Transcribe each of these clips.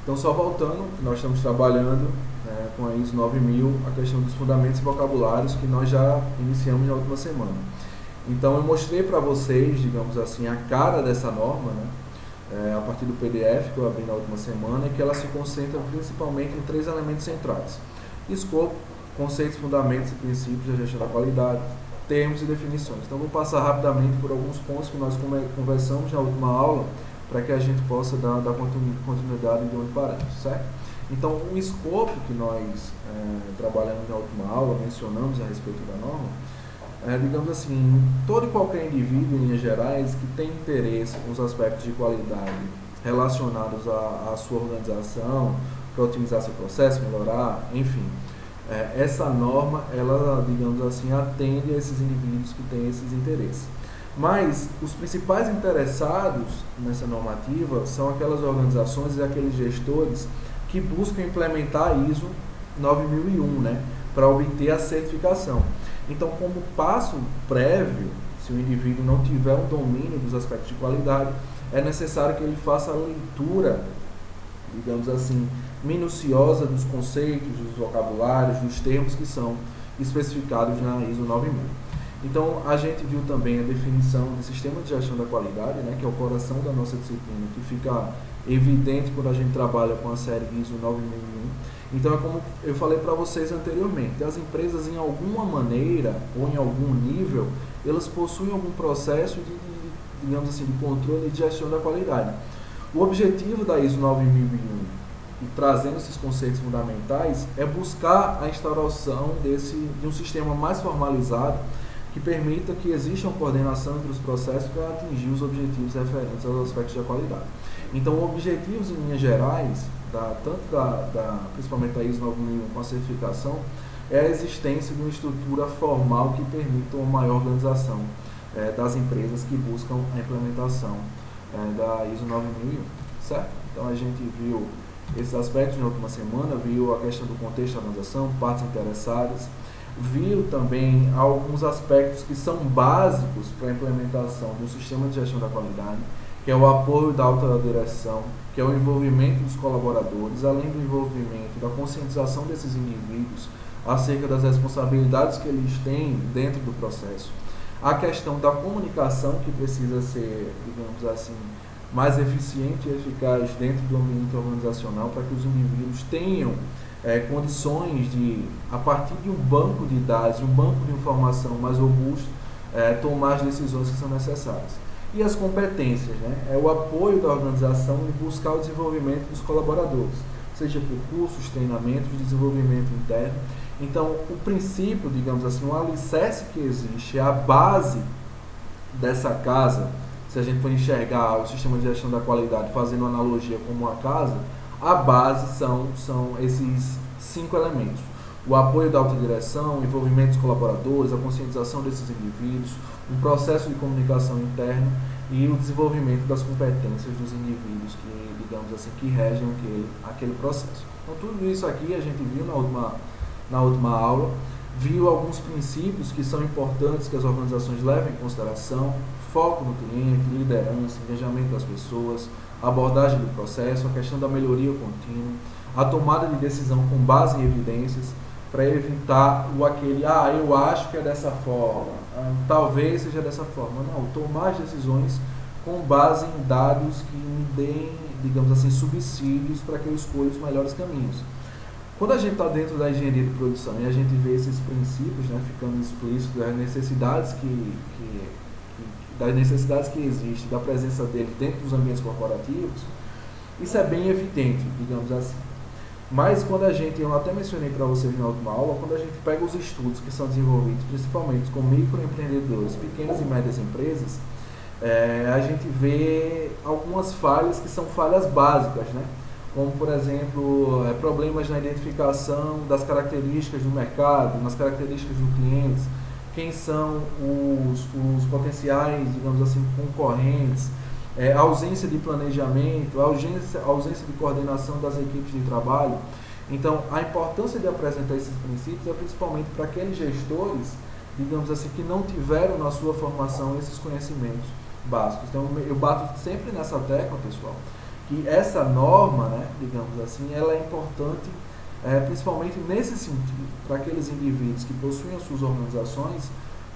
Então, só voltando, nós estamos trabalhando com a ISO 9000, a questão dos fundamentos e vocabulários que nós já iniciamos na última semana. Então, eu mostrei para vocês, digamos assim, a cara dessa norma, a partir do PDF que eu abri na última semana, e que ela se concentra principalmente em 3 elementos centrais: escopo, conceitos, fundamentos e princípios da gestão da qualidade, termos e definições. Então, vou passar rapidamente por alguns pontos que nós conversamos na última aula, para que a gente possa dar continuidade de onde paramos, certo? Então, o escopo que nós trabalhamos na última aula, mencionamos a respeito da norma, digamos assim, todo e qualquer indivíduo, em linhas gerais, que tem interesse nos aspectos de qualidade relacionados à sua organização, para otimizar seu processo, melhorar, enfim, essa norma, ela, digamos assim, atende a esses indivíduos que têm esses interesses. Mas os principais interessados nessa normativa são aquelas organizações e aqueles gestores que buscam implementar a ISO 9001, para obter a certificação. Então, como passo prévio, se o indivíduo não tiver um domínio dos aspectos de qualidade, é necessário que ele faça a leitura, digamos assim, minuciosa dos conceitos, dos vocabulários, dos termos que são especificados na ISO 9000. Então, a gente viu também a definição do sistema de gestão da qualidade, que é o coração da nossa disciplina, que fica evidente quando a gente trabalha com a série ISO 9001. Então, é como eu falei para vocês anteriormente, as empresas, em alguma maneira ou em algum nível, elas possuem algum processo digamos assim, de controle e de gestão da qualidade. O objetivo da ISO 9001, e trazendo esses conceitos fundamentais, é buscar a instauração de um sistema mais formalizado, que permita que exista uma coordenação entre os processos para atingir os objetivos referentes aos aspectos da qualidade. Então, objetivos em linhas gerais, principalmente da ISO 9001 com a certificação, é a existência de uma estrutura formal que permita uma maior organização das empresas que buscam a implementação da ISO 9001, certo? Então, a gente viu esses aspectos na última semana, viu a questão do contexto da organização, partes interessadas, viu também alguns aspectos que são básicos para a implementação do sistema de gestão da qualidade, que é o apoio da alta direção, que é o envolvimento dos colaboradores, além do envolvimento da conscientização desses indivíduos acerca das responsabilidades que eles têm dentro do processo. A questão da comunicação, que precisa ser, digamos assim, mais eficiente e eficaz dentro do ambiente organizacional, para que os indivíduos tenham condições de, a partir de um banco de dados, um banco de informação mais robusto, tomar as decisões que são necessárias. E as competências, é o apoio da organização e buscar o desenvolvimento dos colaboradores, seja por cursos, treinamentos, desenvolvimento interno. Então, o princípio, digamos assim, o alicerce que existe, a base dessa casa, se a gente for enxergar o sistema de gestão da qualidade fazendo analogia como uma casa, a base são esses 5 elementos: o apoio da alta direção, o envolvimento dos colaboradores, a conscientização desses indivíduos, um processo de comunicação interna e o desenvolvimento das competências dos indivíduos que, digamos assim, que regem aquele processo. Então, tudo isso aqui a gente viu na última aula, viu alguns princípios que são importantes que as organizações levem em consideração: foco no cliente, liderança, engajamento das pessoas, abordagem do processo, a questão da melhoria contínua, a tomada de decisão com base em evidências, para evitar eu acho que é dessa forma, talvez seja dessa forma. Não, tomar as decisões com base em dados que me deem, digamos assim, subsídios para que eu escolha os melhores caminhos. Quando a gente está dentro da engenharia de produção e a gente vê esses princípios ficando explícitos das necessidades que existem, da presença dele dentro dos ambientes corporativos, isso é bem evidente, digamos assim. Mas quando eu até mencionei para vocês na última aula, quando a gente pega os estudos que são desenvolvidos principalmente com microempreendedores, pequenas e médias empresas, a gente vê algumas falhas que são falhas básicas, como, por exemplo, problemas na identificação das características do mercado, nas características dos clientes, quem são os potenciais, digamos assim, concorrentes, ausência de planejamento, ausência de coordenação das equipes de trabalho. Então, a importância de apresentar esses princípios é principalmente para aqueles gestores, digamos assim, que não tiveram na sua formação esses conhecimentos básicos. Então, eu bato sempre nessa tecla, pessoal, que essa norma, né, digamos assim, ela é importante principalmente nesse sentido, para aqueles indivíduos que possuem as suas organizações,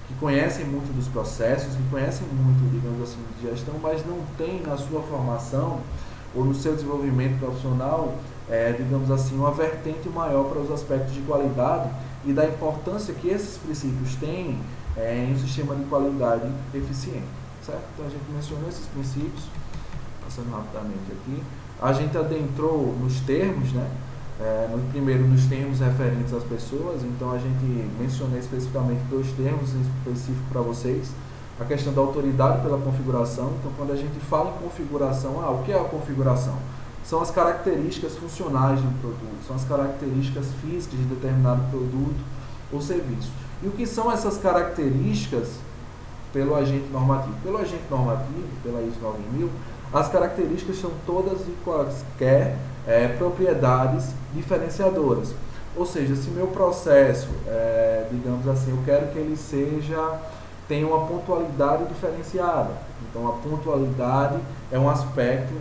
que conhecem muito dos processos, que conhecem muito, digamos assim, de gestão, mas não têm na sua formação ou no seu desenvolvimento profissional, digamos assim, uma vertente maior para os aspectos de qualidade e da importância que esses princípios têm em um sistema de qualidade eficiente, certo? Então a gente mencionou esses princípios, passando rapidamente aqui. A gente adentrou nos termos, né? Primeiro nos termos referentes às pessoas, então a gente mencionou especificamente 2 termos em específico para vocês. A questão da autoridade pela configuração. Então, quando a gente fala em configuração, o que é a configuração? São as características funcionais de um produto, são as características físicas de determinado produto ou serviço. E o que são essas características pelo agente normativo? Pelo agente normativo, pela ISO 9000, as características são todas e quaisquer propriedades diferenciadoras. Ou seja, se meu processo, digamos assim, eu quero que ele tenha uma pontualidade diferenciada. Então, a pontualidade é um aspecto,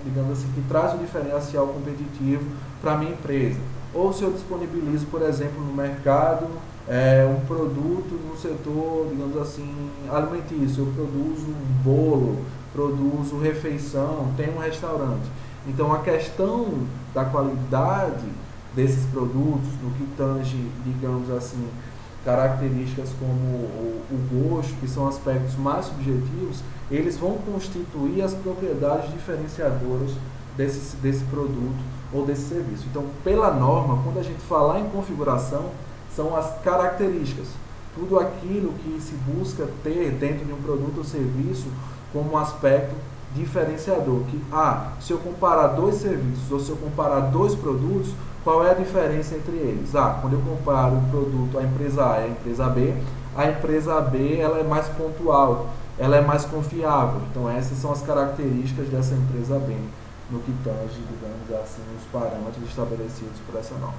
digamos assim, que traz um diferencial competitivo para a minha empresa. Ou se eu disponibilizo, por exemplo, no mercado, um produto no setor, digamos assim, alimentício, eu produzo um bolo, produzo refeição, tenho um restaurante. Então, a questão da qualidade desses produtos, no que tange, digamos assim, características como o gosto, que são aspectos mais subjetivos, eles vão constituir as propriedades diferenciadoras desse produto ou desse serviço. Então, pela norma, quando a gente falar em configuração, são as características, tudo aquilo que se busca ter dentro de um produto ou serviço como um aspecto diferenciador, que se eu comparar 2 serviços ou se eu comparar 2 produtos, qual é a diferença entre eles? Quando eu comparo o produto, a empresa A e a empresa B ela é mais pontual, ela é mais confiável. Então essas são as características dessa empresa B, no que tange, digamos assim, os parâmetros estabelecidos por essa norma.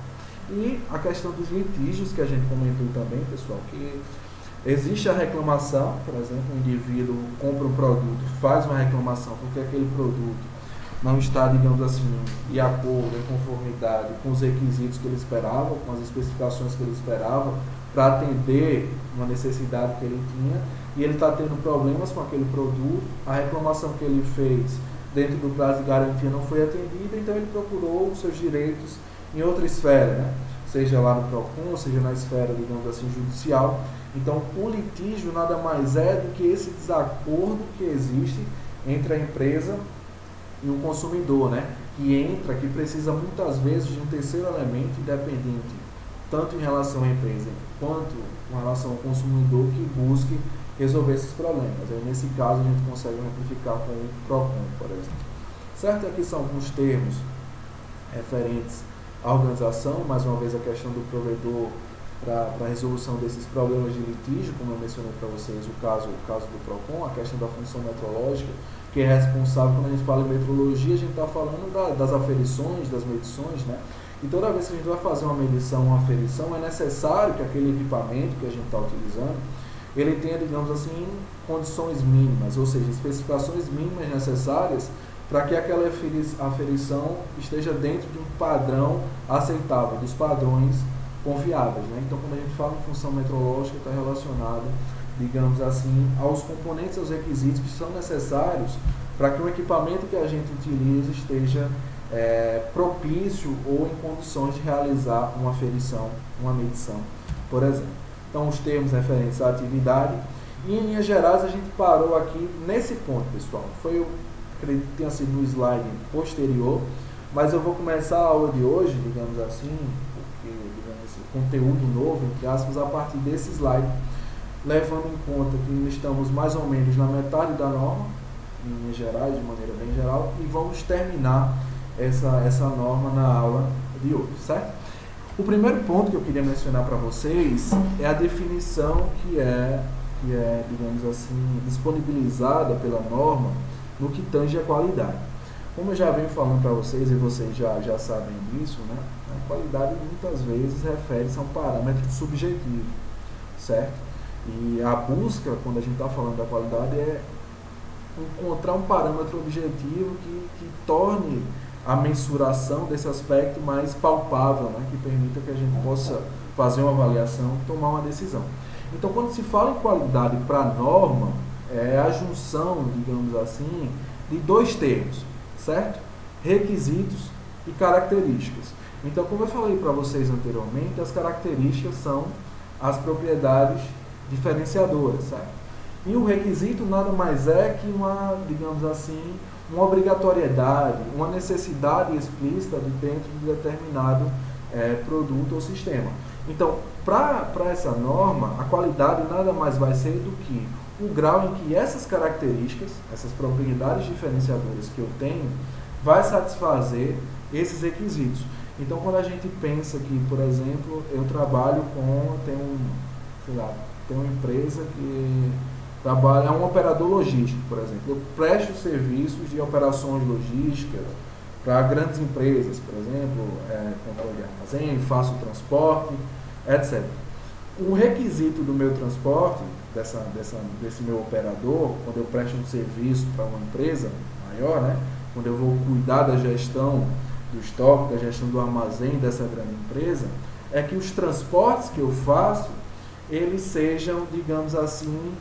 E a questão dos litígios, que a gente comentou também, pessoal, que existe a reclamação, por exemplo, um indivíduo compra um produto, faz uma reclamação porque aquele produto não está, digamos assim, de acordo, em conformidade com os requisitos que ele esperava, com as especificações que ele esperava, para atender uma necessidade que ele tinha, e ele está tendo problemas com aquele produto, a reclamação que ele fez dentro do prazo de garantia não foi atendida, então ele procurou os seus direitos em outra esfera, né? Seja lá no PROCON, seja na esfera, digamos assim, judicial. Então, o litígio nada mais é do que esse desacordo que existe entre a empresa e o consumidor, né? Que precisa muitas vezes de um terceiro elemento independente, tanto em relação à empresa quanto com relação ao consumidor, que busque resolver esses problemas. Aí, nesse caso, a gente consegue amplificar com o PROCON, por exemplo. Certo? Aqui são alguns termos referentes à organização, mais uma vez a questão do provedor para a resolução desses problemas de litígio, como eu mencionei para vocês, o caso do PROCON, a questão da função metrológica, que é responsável, quando a gente fala em metrologia, a gente está falando das aferições, das medições, né? E toda vez que a gente vai fazer uma medição, uma aferição, é necessário que aquele equipamento que a gente está utilizando, ele tenha, digamos assim, condições mínimas, ou seja, especificações mínimas necessárias para que aquela aferição esteja dentro de um padrão aceitável, dos padrões confiáveis, né? Então, quando a gente fala em função metrológica, está relacionada, digamos assim, aos componentes, aos requisitos que são necessários para que o equipamento que a gente utiliza esteja propício ou em condições de realizar uma aferição, uma medição, por exemplo. Então, os termos referentes à atividade. E, em linhas gerais, a gente parou aqui nesse ponto, pessoal. Eu acredito que tenha sido no slide posterior, mas eu vou começar a aula de hoje, digamos assim, porque, digamos assim, conteúdo novo, entre aspas, a partir desse slide, levando em conta que estamos mais ou menos na metade da norma, em linhas gerais, de maneira bem geral, e vamos terminar essa norma na aula de hoje, certo? O primeiro ponto que eu queria mencionar para vocês é a definição que é, digamos assim, disponibilizada pela norma no que tange a qualidade. Como eu já venho falando para vocês, e vocês já sabem disso, né? A qualidade muitas vezes refere-se a um parâmetro subjetivo, certo? E a busca, quando a gente está falando da qualidade, encontrar um parâmetro objetivo que torne a mensuração desse aspecto mais palpável, né? Que permita que a gente possa fazer uma avaliação, tomar uma decisão. Então, quando se fala em qualidade para norma, é a junção, digamos assim, de dois termos, certo? Requisitos e características. Então, como eu falei para vocês anteriormente, as características são as propriedades diferenciadoras, certo? E o requisito nada mais é que uma, digamos assim, uma obrigatoriedade, uma necessidade explícita de dentro de determinado produto ou sistema. Então, para essa norma, a qualidade nada mais vai ser do que o grau em que essas características, essas propriedades diferenciadoras que eu tenho, vai satisfazer esses requisitos. Então, quando a gente pensa que, por exemplo, eu trabalho tem uma empresa que trabalha, é um operador logístico, por exemplo. Eu presto serviços de operações logísticas para grandes empresas, por exemplo, controle de armazém, faço transporte, etc. O requisito do meu transporte, desse meu operador, quando eu presto um serviço para uma empresa maior, né, quando eu vou cuidar da gestão do estoque, da gestão do armazém dessa grande empresa, é que os transportes que eu faço, eles sejam, digamos assim,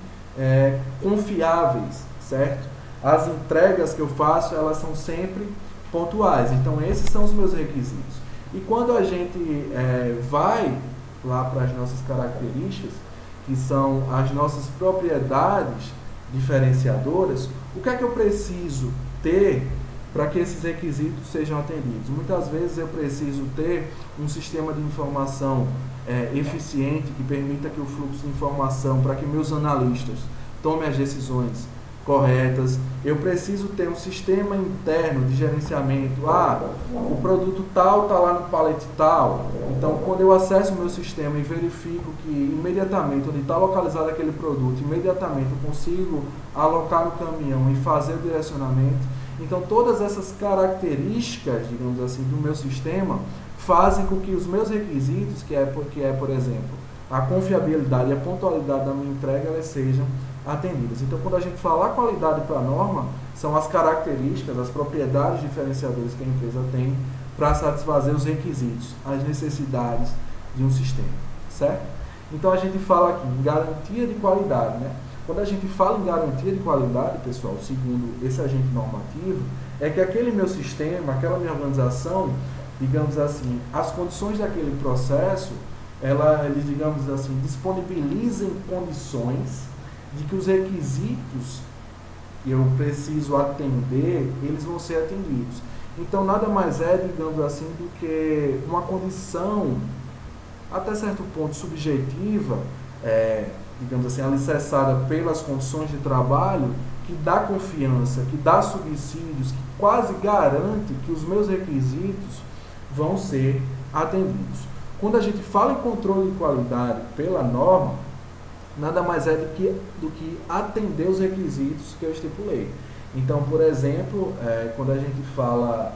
confiáveis, certo? As entregas que eu faço, elas são sempre pontuais. Então, esses são os meus requisitos. E quando a gente vai lá para as nossas características, que são as nossas propriedades diferenciadoras, o que é que eu preciso ter para que esses requisitos sejam atendidos? Muitas vezes eu preciso ter um sistema de informação eficiente, que permita que o fluxo de informação, para que meus analistas tomem as decisões corretas. Eu preciso ter um sistema interno de gerenciamento. O produto tal está lá no pallet tal. Então, quando eu acesso o meu sistema e verifico que imediatamente, onde está localizado aquele produto, imediatamente eu consigo alocar no caminhão e fazer o direcionamento. Então, todas essas características, digamos assim, do meu sistema fazem com que os meus requisitos, que é, por exemplo, a confiabilidade e a pontualidade da minha entrega, elas sejam atendidas. Então, quando a gente fala a qualidade para a norma, são as características, as propriedades diferenciadoras que a empresa tem para satisfazer os requisitos, as necessidades de um sistema, certo? Então, a gente fala aqui em garantia de qualidade, né? Quando a gente fala em garantia de qualidade, pessoal, segundo esse agente normativo, é que aquele meu sistema, aquela minha organização, digamos assim, as condições daquele processo, eles, digamos assim, disponibilizem condições de que os requisitos que eu preciso atender, eles vão ser atendidos. Então, nada mais é, digamos assim, do que uma condição, até certo ponto, subjetiva, digamos assim, alicerçada pelas condições de trabalho, que dá confiança, que dá subsídios, que quase garante que os meus requisitos vão ser atendidos. Quando a gente fala em controle de qualidade pela norma, nada mais é do que atender os requisitos que eu estipulei. Então, por exemplo, quando a gente fala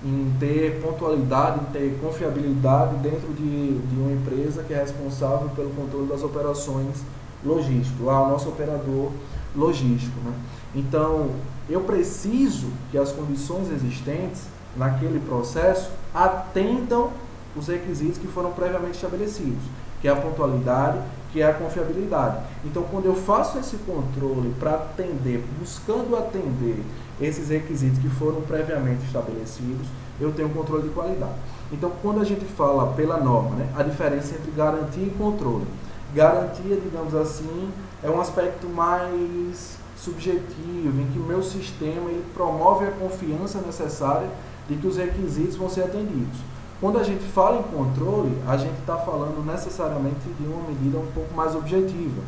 em ter pontualidade, em ter confiabilidade dentro de uma empresa que é responsável pelo controle das operações logísticas, lá o nosso operador logístico, né? Então, eu preciso que as condições existentes naquele processo atendam os requisitos que foram previamente estabelecidos, que é a pontualidade, que é a confiabilidade. Então, quando eu faço esse controle para atender, buscando atender esses requisitos que foram previamente estabelecidos, eu tenho controle de qualidade. Então, quando a gente fala pela norma, né, a diferença entre garantia e controle. Garantia, digamos assim, é um aspecto mais subjetivo, em que o meu sistema ele promove a confiança necessária de que os requisitos vão ser atendidos. Quando a gente fala em controle, a gente está falando necessariamente de uma medida um pouco mais objetiva,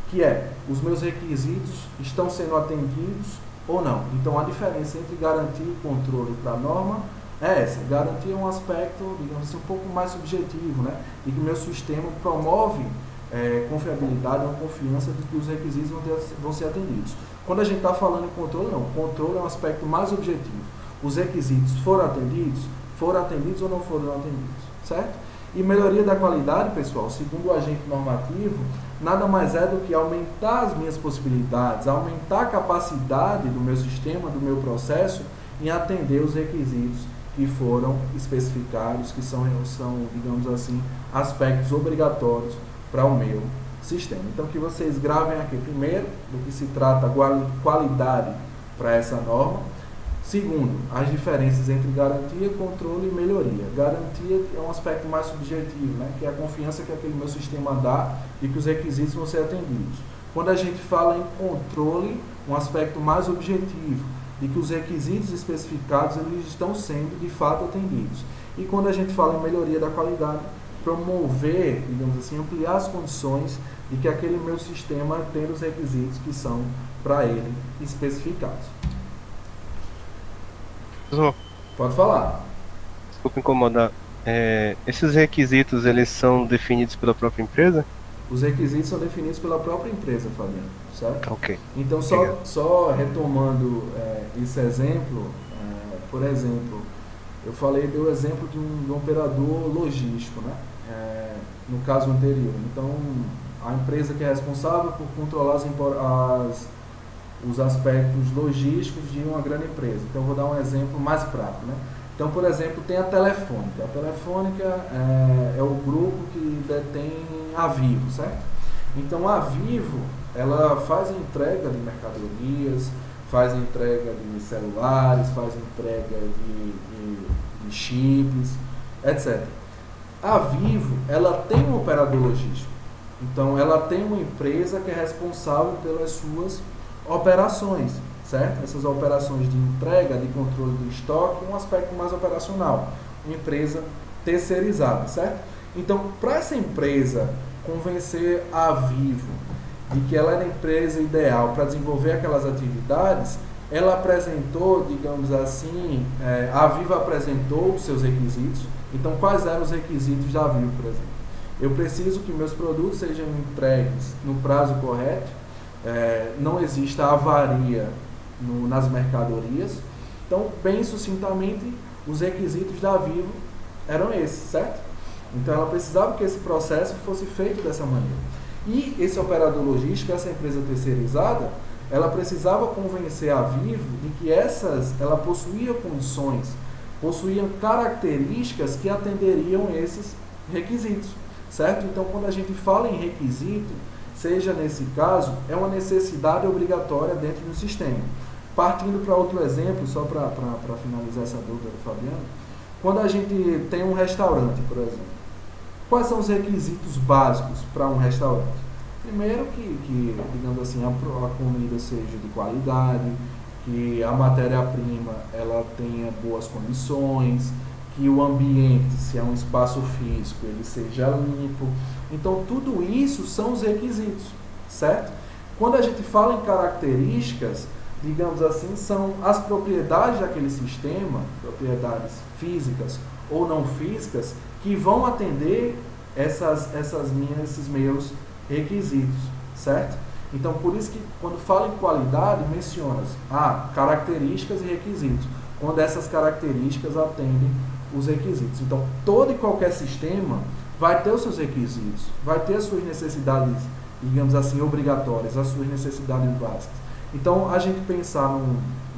que é, os meus requisitos estão sendo atendidos ou não. Então, a diferença entre garantia e controle para a norma é essa. Garantia é um aspecto, digamos assim, um pouco mais subjetivo, né? E que o meu sistema promove confiabilidade, uma confiança de que os requisitos vão ser atendidos. Quando a gente está falando em controle, não. Controle é um aspecto mais objetivo. Os requisitos foram atendidos ou não foram atendidos, certo? E melhoria da qualidade, pessoal, segundo o agente normativo, nada mais é do que aumentar as minhas possibilidades, aumentar a capacidade do meu sistema, do meu processo, em atender os requisitos que foram especificados, que são, digamos assim, aspectos obrigatórios para o meu sistema. Então, que vocês gravem aqui, primeiro, do que se trata qualidade para essa norma. Segundo, as diferenças entre garantia, controle e melhoria. Garantia é um aspecto mais subjetivo, né? Que é a confiança que aquele meu sistema dá e que os requisitos vão ser atendidos. Quando a gente fala em controle, um aspecto mais objetivo, de que os requisitos especificados eles estão sendo de fato atendidos. E quando a gente fala em melhoria da qualidade, promover, digamos assim, ampliar as condições de que aquele meu sistema tenha os requisitos que são para ele especificados. Professor, Pode falar. desculpa incomodar. Esses requisitos, eles são definidos pela própria empresa? Os requisitos são definidos pela própria empresa, Fabiano, certo? Ok, Então, obrigado. só retomando esse exemplo, por exemplo, eu dei o exemplo de um operador logístico, né? No caso anterior. Então, a empresa que é responsável por controlar os aspectos logísticos de uma grande empresa. Então, eu vou dar um exemplo mais prático, né? Então, por exemplo, tem a Telefônica. A Telefônica é o grupo que detém a Vivo, certo? Então, a Vivo, ela faz a entrega de mercadorias, faz a entrega de celulares, faz a entrega de chips, etc. A Vivo, ela tem um operador logístico. Então, ela tem uma empresa que é responsável pelas suas operações, certo? Essas operações de entrega, de controle do estoque, um aspecto mais operacional, uma empresa terceirizada, certo? Então, para essa empresa convencer a Vivo de que ela era a empresa ideal para desenvolver aquelas atividades, ela apresentou, digamos assim, a Vivo apresentou os seus requisitos. Então, quais eram os requisitos da Vivo, por exemplo? Eu preciso que meus produtos sejam entregues no prazo correto, não exista avaria nas mercadorias. Então, bem sucintamente, os requisitos da Vivo eram esses, certo? Então, ela precisava que esse processo fosse feito dessa maneira. E esse operador logístico, essa empresa terceirizada, ela precisava convencer a Vivo de que ela possuía condições, possuía características que atenderiam esses requisitos, certo? Então, quando a gente fala em requisito, seja nesse caso, é uma necessidade obrigatória dentro do sistema. Partindo para outro exemplo, só para finalizar essa dúvida do Fabiano, quando a gente tem um restaurante, por exemplo, quais são os requisitos básicos para um restaurante? Primeiro que digamos assim, a comida seja de qualidade, que a matéria-prima ela tenha boas condições, que o ambiente, se é um espaço físico, ele seja limpo. Então, tudo isso são os requisitos, certo? Quando a gente fala em características, digamos assim, são as propriedades daquele sistema, propriedades físicas ou não físicas, que vão atender esses meus requisitos, certo? Então, por isso que quando fala em qualidade, menciona características e requisitos, quando essas características atendem os requisitos. Então, todo e qualquer sistema vai ter os seus requisitos, vai ter as suas necessidades, digamos assim, obrigatórias, as suas necessidades básicas. Então, a gente pensar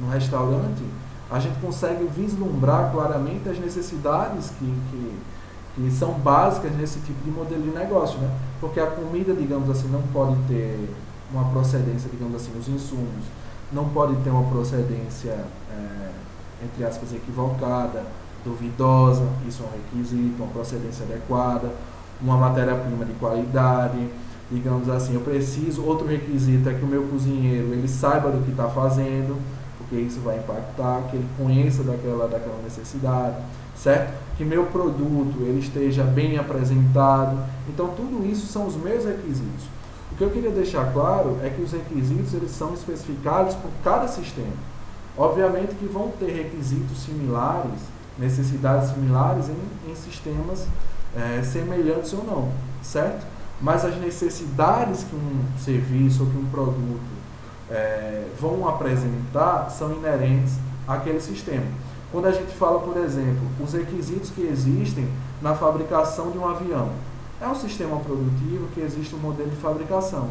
num restaurante, a gente consegue vislumbrar claramente as necessidades que são básicas nesse tipo de modelo de negócio, né? Porque a comida, digamos assim, não pode ter uma procedência, digamos assim, os insumos, não pode ter uma procedência, entre aspas, equivocada, duvidosa, isso é um requisito, uma procedência adequada, uma matéria-prima de qualidade, digamos assim, outro requisito é que o meu cozinheiro, ele saiba do que está fazendo, porque isso vai impactar, que ele conheça daquela necessidade, certo? Que meu produto, ele esteja bem apresentado. Então, tudo isso são os meus requisitos. O que eu queria deixar claro é que os requisitos, eles são especificados por cada sistema. Obviamente que vão ter requisitos similares, necessidades similares em sistemas semelhantes ou não, certo? Mas as necessidades que um serviço ou que um produto vão apresentar são inerentes àquele sistema. Quando a gente fala, por exemplo, os requisitos que existem na fabricação de um avião. É um sistema produtivo que existe um modelo de fabricação,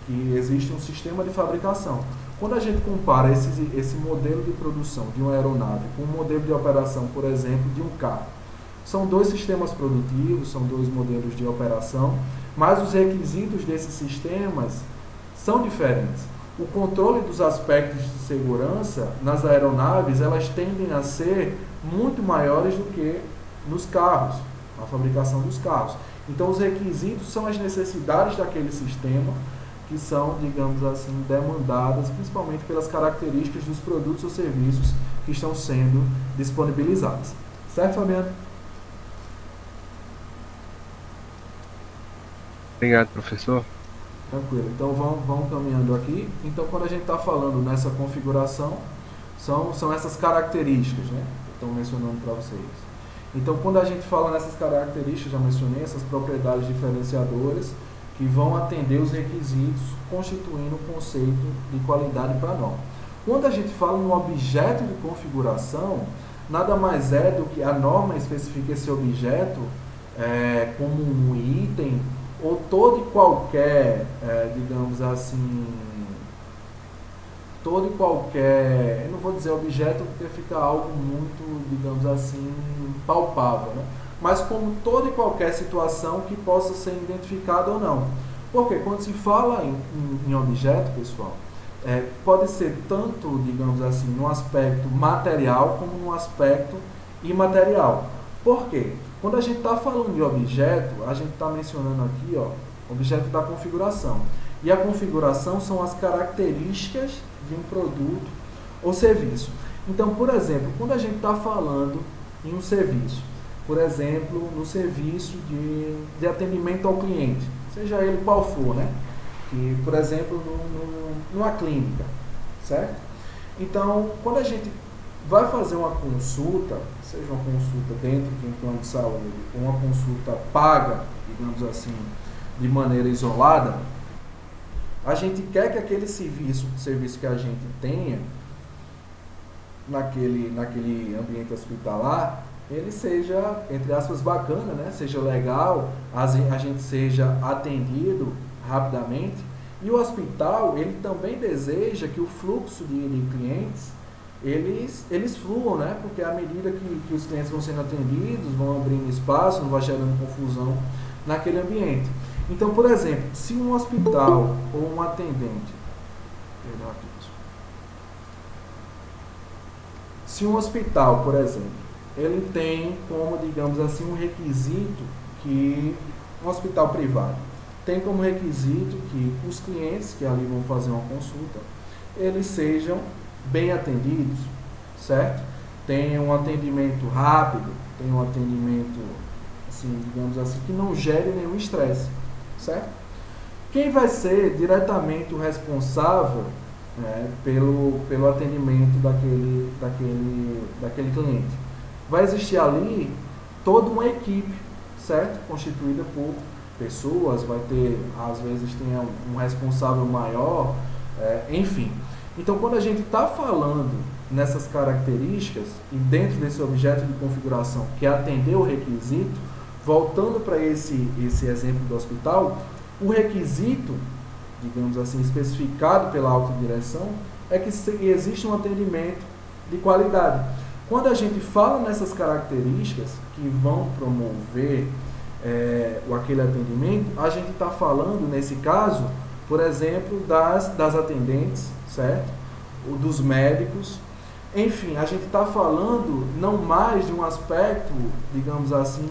que existe um sistema de fabricação. Quando a gente compara esse modelo de produção de uma aeronave com o modelo de operação, por exemplo, de um carro, são dois sistemas produtivos, são dois modelos de operação, mas os requisitos desses sistemas são diferentes. O controle dos aspectos de segurança nas aeronaves, elas tendem a ser muito maiores do que nos carros, na fabricação dos carros. Então, os requisitos são as necessidades daquele sistema que são, digamos assim, demandadas principalmente pelas características dos produtos ou serviços que estão sendo disponibilizados. Certo, Fabiano? Obrigado, professor. Tranquilo. Então, vamos caminhando aqui. Então, quando a gente está falando nessa configuração, são essas características, né, que estou mencionando para vocês. Então, quando a gente fala nessas características, já mencionei, essas propriedades diferenciadoras que vão atender os requisitos, constituindo o conceito de qualidade para nós. Quando a gente fala no objeto de configuração, nada mais é do que a norma especifica esse objeto como um item ou todo e qualquer, digamos assim, todo e qualquer, eu não vou dizer objeto porque fica algo muito, digamos assim, palpável, né? Mas como toda e qualquer situação que possa ser identificada ou não. Porque quando se fala em objeto, pessoal, pode ser tanto, digamos assim, no aspecto material como no aspecto imaterial. Por quê? Quando a gente está falando de objeto, a gente está mencionando aqui, ó, objeto da configuração. E a configuração são as características de um produto ou serviço. Então, por exemplo, quando a gente está falando em um serviço, por exemplo, no serviço de atendimento ao cliente, seja ele qual for, né? Que, por exemplo, numa clínica, certo? Então, quando a gente vai fazer uma consulta, seja uma consulta dentro de um plano de saúde ou uma consulta paga, digamos assim, de maneira isolada, a gente quer que aquele serviço que a gente tenha naquele ambiente hospitalar, ele seja, entre aspas, bacana, né? Seja legal, a gente seja atendido rapidamente. E o hospital, ele também deseja que o fluxo de clientes, eles fluam, né? Porque à medida que os clientes vão sendo atendidos, vão abrindo espaço, não vai gerando confusão naquele ambiente. Então, por exemplo, se um hospital ou um atendente, se um hospital, por exemplo, ele tem como, digamos assim, um requisito que um hospital privado tem como requisito que os clientes que ali vão fazer uma consulta, eles sejam bem atendidos, certo? Tenham um atendimento rápido, tenham um atendimento, assim, digamos assim, que não gere nenhum estresse, certo? Quem vai ser diretamente o responsável, né, pelo atendimento daquele cliente? Vai existir ali toda uma equipe, certo? Constituída por pessoas, vai ter, às vezes tem um responsável maior, enfim. Então, quando a gente está falando nessas características e dentro desse objeto de configuração que é atender o requisito, voltando para esse exemplo do hospital, o requisito, digamos assim, especificado pela autodireção, é que existe um atendimento de qualidade. Quando a gente fala nessas características que vão promover aquele atendimento, a gente está falando, nesse caso, por exemplo, das atendentes, certo? Dos médicos. Enfim, a gente está falando não mais de um aspecto, digamos assim,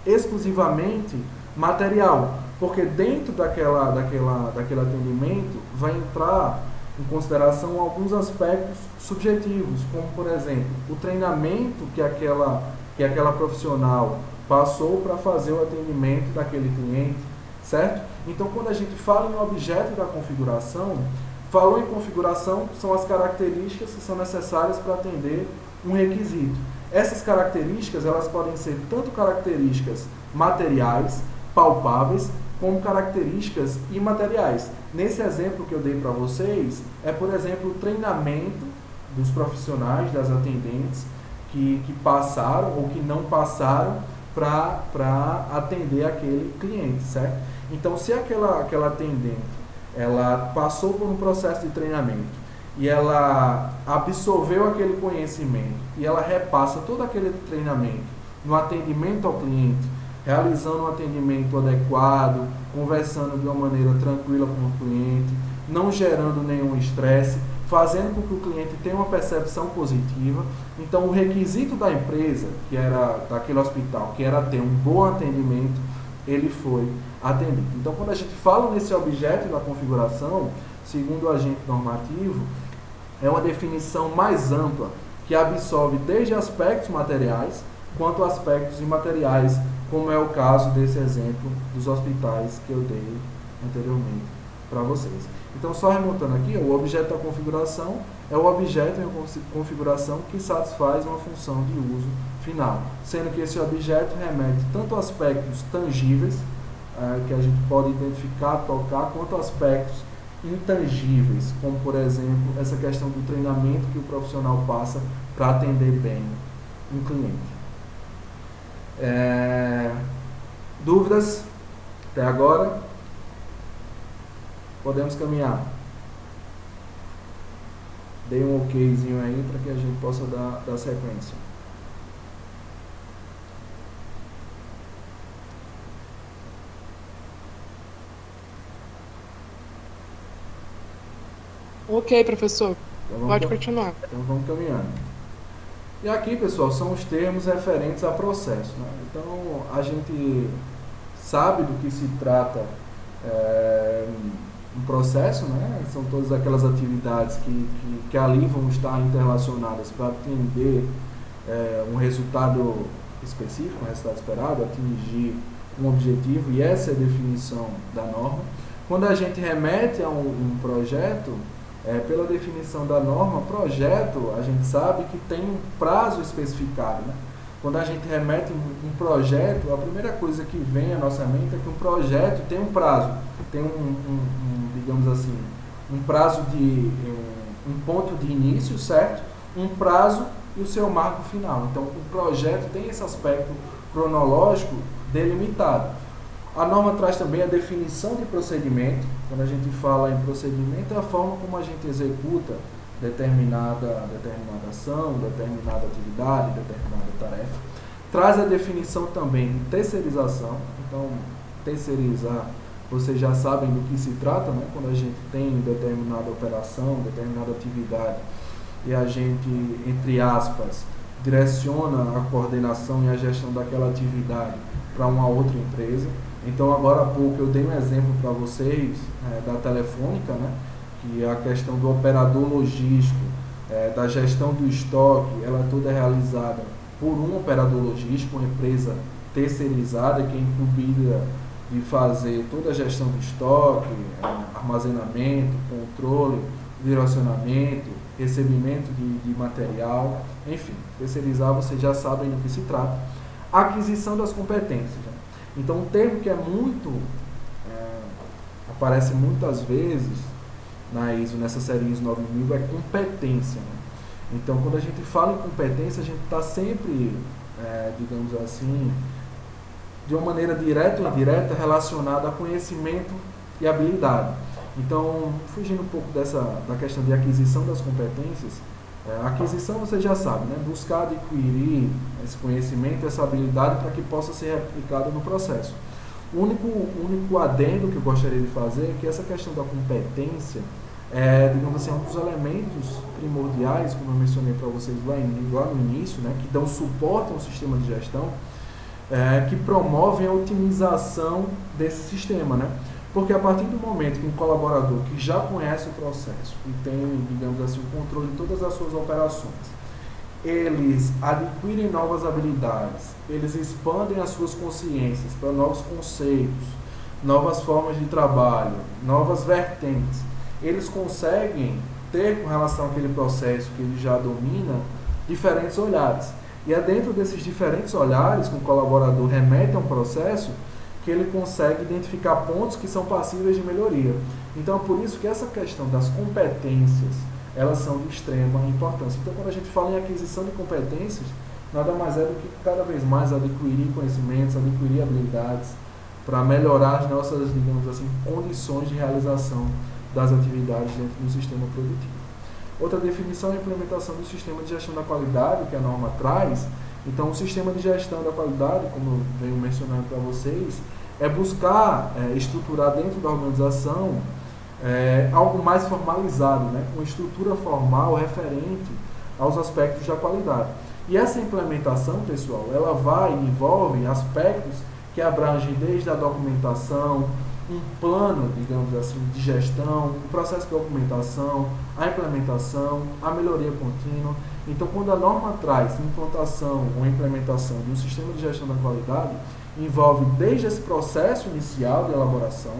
exclusivamente material, porque dentro daquele atendimento vai entrar em consideração alguns aspectos subjetivos, como, por exemplo, o treinamento que aquela profissional passou para fazer o atendimento daquele cliente, certo? Então, quando a gente fala em objeto da configuração, falou em configuração, são as características que são necessárias para atender um requisito. Essas características, elas podem ser tanto características materiais, palpáveis, como características imateriais. Nesse exemplo que eu dei para vocês, por exemplo, o treinamento dos profissionais, das atendentes que passaram ou que não passaram para atender aquele cliente, certo? Então, se aquela atendente ela passou por um processo de treinamento e ela absorveu aquele conhecimento e ela repassa todo aquele treinamento no atendimento ao cliente, realizando um atendimento adequado, conversando de uma maneira tranquila com o cliente, não gerando nenhum estresse, fazendo com que o cliente tenha uma percepção positiva. Então, o requisito da empresa, que era daquele hospital, que era ter um bom atendimento, ele foi atendido. Então, quando a gente fala nesse objeto da configuração, segundo o agente normativo, é uma definição mais ampla, que absorve desde aspectos materiais, quanto aspectos imateriais, como é o caso desse exemplo dos hospitais que eu dei anteriormente para vocês. Então, só remontando aqui, o objeto da configuração é o objeto em configuração que satisfaz uma função de uso final, sendo que esse objeto remete tanto a aspectos tangíveis, que a gente pode identificar, tocar, quanto a aspectos intangíveis, como, por exemplo, essa questão do treinamento que o profissional passa para atender bem um cliente. Dúvidas até agora? Podemos caminhar. Dei um okzinho aí para que a gente possa dar sequência. Ok, professor. Então, Pode continuar. Então vamos caminhando. E aqui, pessoal, são os termos referentes a processo, né? Então, a gente sabe do que se trata um processo, né? São todas aquelas atividades que ali vão estar interrelacionadas para atender um resultado específico, um resultado esperado, atingir um objetivo, e essa é a definição da norma. Quando a gente remete a um projeto, pela definição da norma, projeto, a gente sabe que tem um prazo especificado, né? Quando a gente remete um projeto, a primeira coisa que vem à nossa mente é que um projeto tem um prazo, tem digamos assim, um prazo de um ponto de início, certo? Um prazo e o seu marco final. Então, o projeto tem esse aspecto cronológico delimitado. A norma traz também a definição de procedimento. Quando a gente fala em procedimento, é a forma como a gente executa determinada ação, determinada atividade, determinada tarefa. Traz a definição também de terceirização. Então, terceirizar, vocês já sabem do que se trata, né? Quando a gente tem determinada operação, determinada atividade, e a gente, entre aspas, direciona a coordenação e a gestão daquela atividade para uma outra empresa. Então, agora há pouco eu dei um exemplo para vocês da Telefônica, né? Que a questão do operador logístico, da gestão do estoque, ela toda é realizada por um operador logístico, uma empresa terceirizada que é incumbida de fazer toda a gestão do estoque, armazenamento, controle, direcionamento, recebimento de material, enfim, terceirizar, vocês já sabem do que se trata. Aquisição das competências. Né? Então, um termo que é muito, aparece muitas vezes na ISO, nessa série ISO 9000, é competência. Né? Então, quando a gente fala em competência, a gente está sempre, digamos assim, de uma maneira direta ou indireta relacionada a conhecimento e habilidade. Então, fugindo um pouco da questão de aquisição das competências, a aquisição você já sabe, né? Buscar adquirir esse conhecimento, essa habilidade para que possa ser replicada no processo. O único adendo que eu gostaria de fazer é que essa questão da competência digamos assim, um dos elementos primordiais, como eu mencionei para vocês lá no início, né? Que dão suporte ao sistema de gestão, que promovem a otimização desse sistema, né? Porque a partir do momento que um colaborador que já conhece o processo e tem, digamos assim, o controle de todas as suas operações, eles adquirem novas habilidades, eles expandem as suas consciências para novos conceitos, novas formas de trabalho, novas vertentes, eles conseguem ter, com relação àquele processo que ele já domina, diferentes olhares. E é dentro desses diferentes olhares que o colaborador remete a um processo que ele consegue identificar pontos que são passíveis de melhoria. Então, é por isso que essa questão das competências elas são de extrema importância. Então, quando a gente fala em aquisição de competências, nada mais é do que cada vez mais adquirir conhecimentos, adquirir habilidades para melhorar as nossas, digamos assim, condições de realização das atividades dentro do sistema produtivo. Outra definição é a implementação do sistema de gestão da qualidade, que a norma traz. Então, o sistema de gestão da qualidade, como eu venho mencionando para vocês, é buscar estruturar dentro da organização algo mais formalizado, né? Uma estrutura formal referente aos aspectos da qualidade. E essa implementação, pessoal, ela vai e envolve aspectos que abrangem desde a documentação, um plano, digamos assim, de gestão, o processo de documentação, a implementação, a melhoria contínua. Então, quando a norma traz implantação ou implementação de um sistema de gestão da qualidade, envolve desde esse processo inicial de elaboração,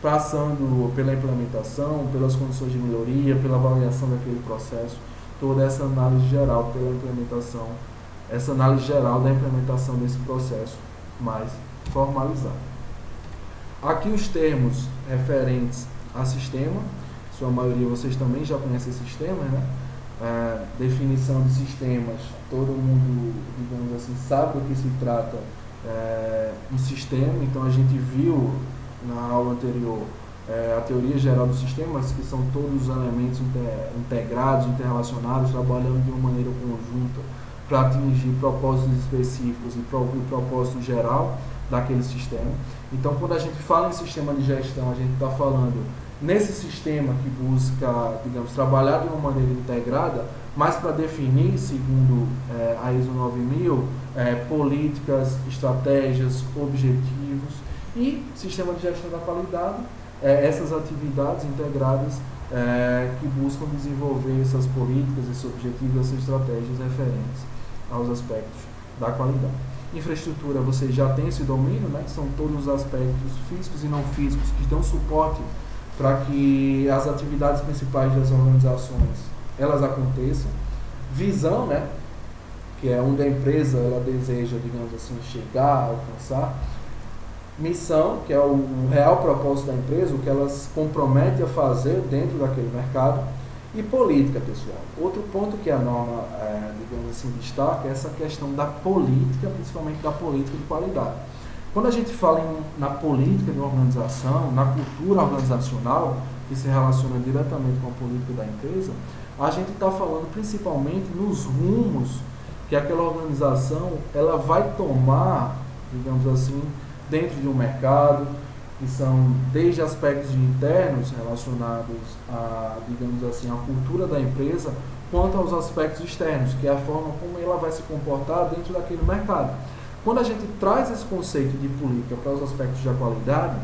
passando pela implementação, pelas condições de melhoria, pela avaliação daquele processo, toda essa análise geral pela implementação, essa análise geral da implementação desse processo mais formalizado. Aqui os termos referentes a sistema, sua maioria vocês também já conhecem sistemas, né? Definição de sistemas, todo mundo, digamos assim, sabe do que se trata um sistema. Então a gente viu na aula anterior a teoria geral dos sistemas, que são todos os elementos integrados, interrelacionados, trabalhando de uma maneira conjunta para atingir propósitos específicos e o propósito geral daquele sistema. Então, quando a gente fala em sistema de gestão, a gente está falando nesse sistema que busca, digamos, trabalhar de uma maneira integrada, mas para definir, segundo a ISO 9000, políticas, estratégias, objetivos e sistema de gestão da qualidade, essas atividades integradas que buscam desenvolver essas políticas, esses objetivos, essas estratégias referentes aos aspectos da qualidade. Infraestrutura, você já tem esse domínio, né? São todos os aspectos físicos e não físicos que dão suporte para que as atividades principais das organizações elas aconteçam. Visão, né? Que é onde a empresa ela deseja, digamos assim, chegar, alcançar. Missão, que é o real propósito da empresa, o que ela se compromete a fazer dentro daquele mercado. E política, pessoal. Outro ponto que a norma, digamos assim, destaca é essa questão da política, principalmente da política de qualidade. Quando a gente fala na política de uma organização, na cultura organizacional, que se relaciona diretamente com a política da empresa, a gente está falando principalmente nos rumos que aquela organização ela vai tomar, digamos assim, dentro de um mercado, que são desde aspectos internos relacionados a, digamos assim, a cultura da empresa, quanto aos aspectos externos, que é a forma como ela vai se comportar dentro daquele mercado. Quando a gente traz esse conceito de política para os aspectos da qualidade,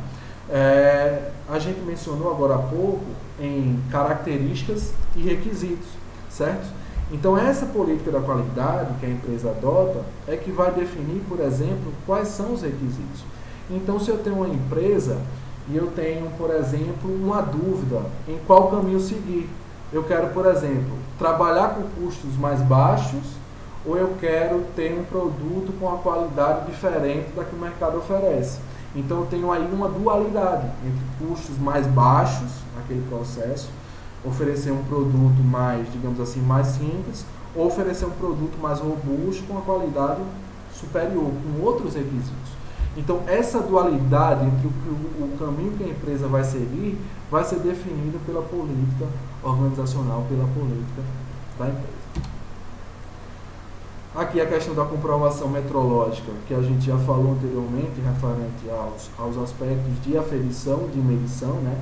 a gente mencionou agora há pouco em características e requisitos, certo? Então essa política da qualidade que a empresa adota é que vai definir, por exemplo, quais são os requisitos. Então, se eu tenho uma empresa e eu tenho, por exemplo, uma dúvida em qual caminho seguir, eu quero, por exemplo, trabalhar com custos mais baixos ou eu quero ter um produto com uma qualidade diferente da que o mercado oferece. Então, eu tenho aí uma dualidade entre custos mais baixos naquele processo, oferecer um produto mais, digamos assim, mais simples, ou oferecer um produto mais robusto com uma qualidade superior, com outros requisitos. Então, essa dualidade entre o caminho que a empresa vai seguir vai ser definida pela política organizacional, pela política da empresa. Aqui a questão da comprovação metrológica, que a gente já falou anteriormente, referente aos aspectos de aferição, de medição, né,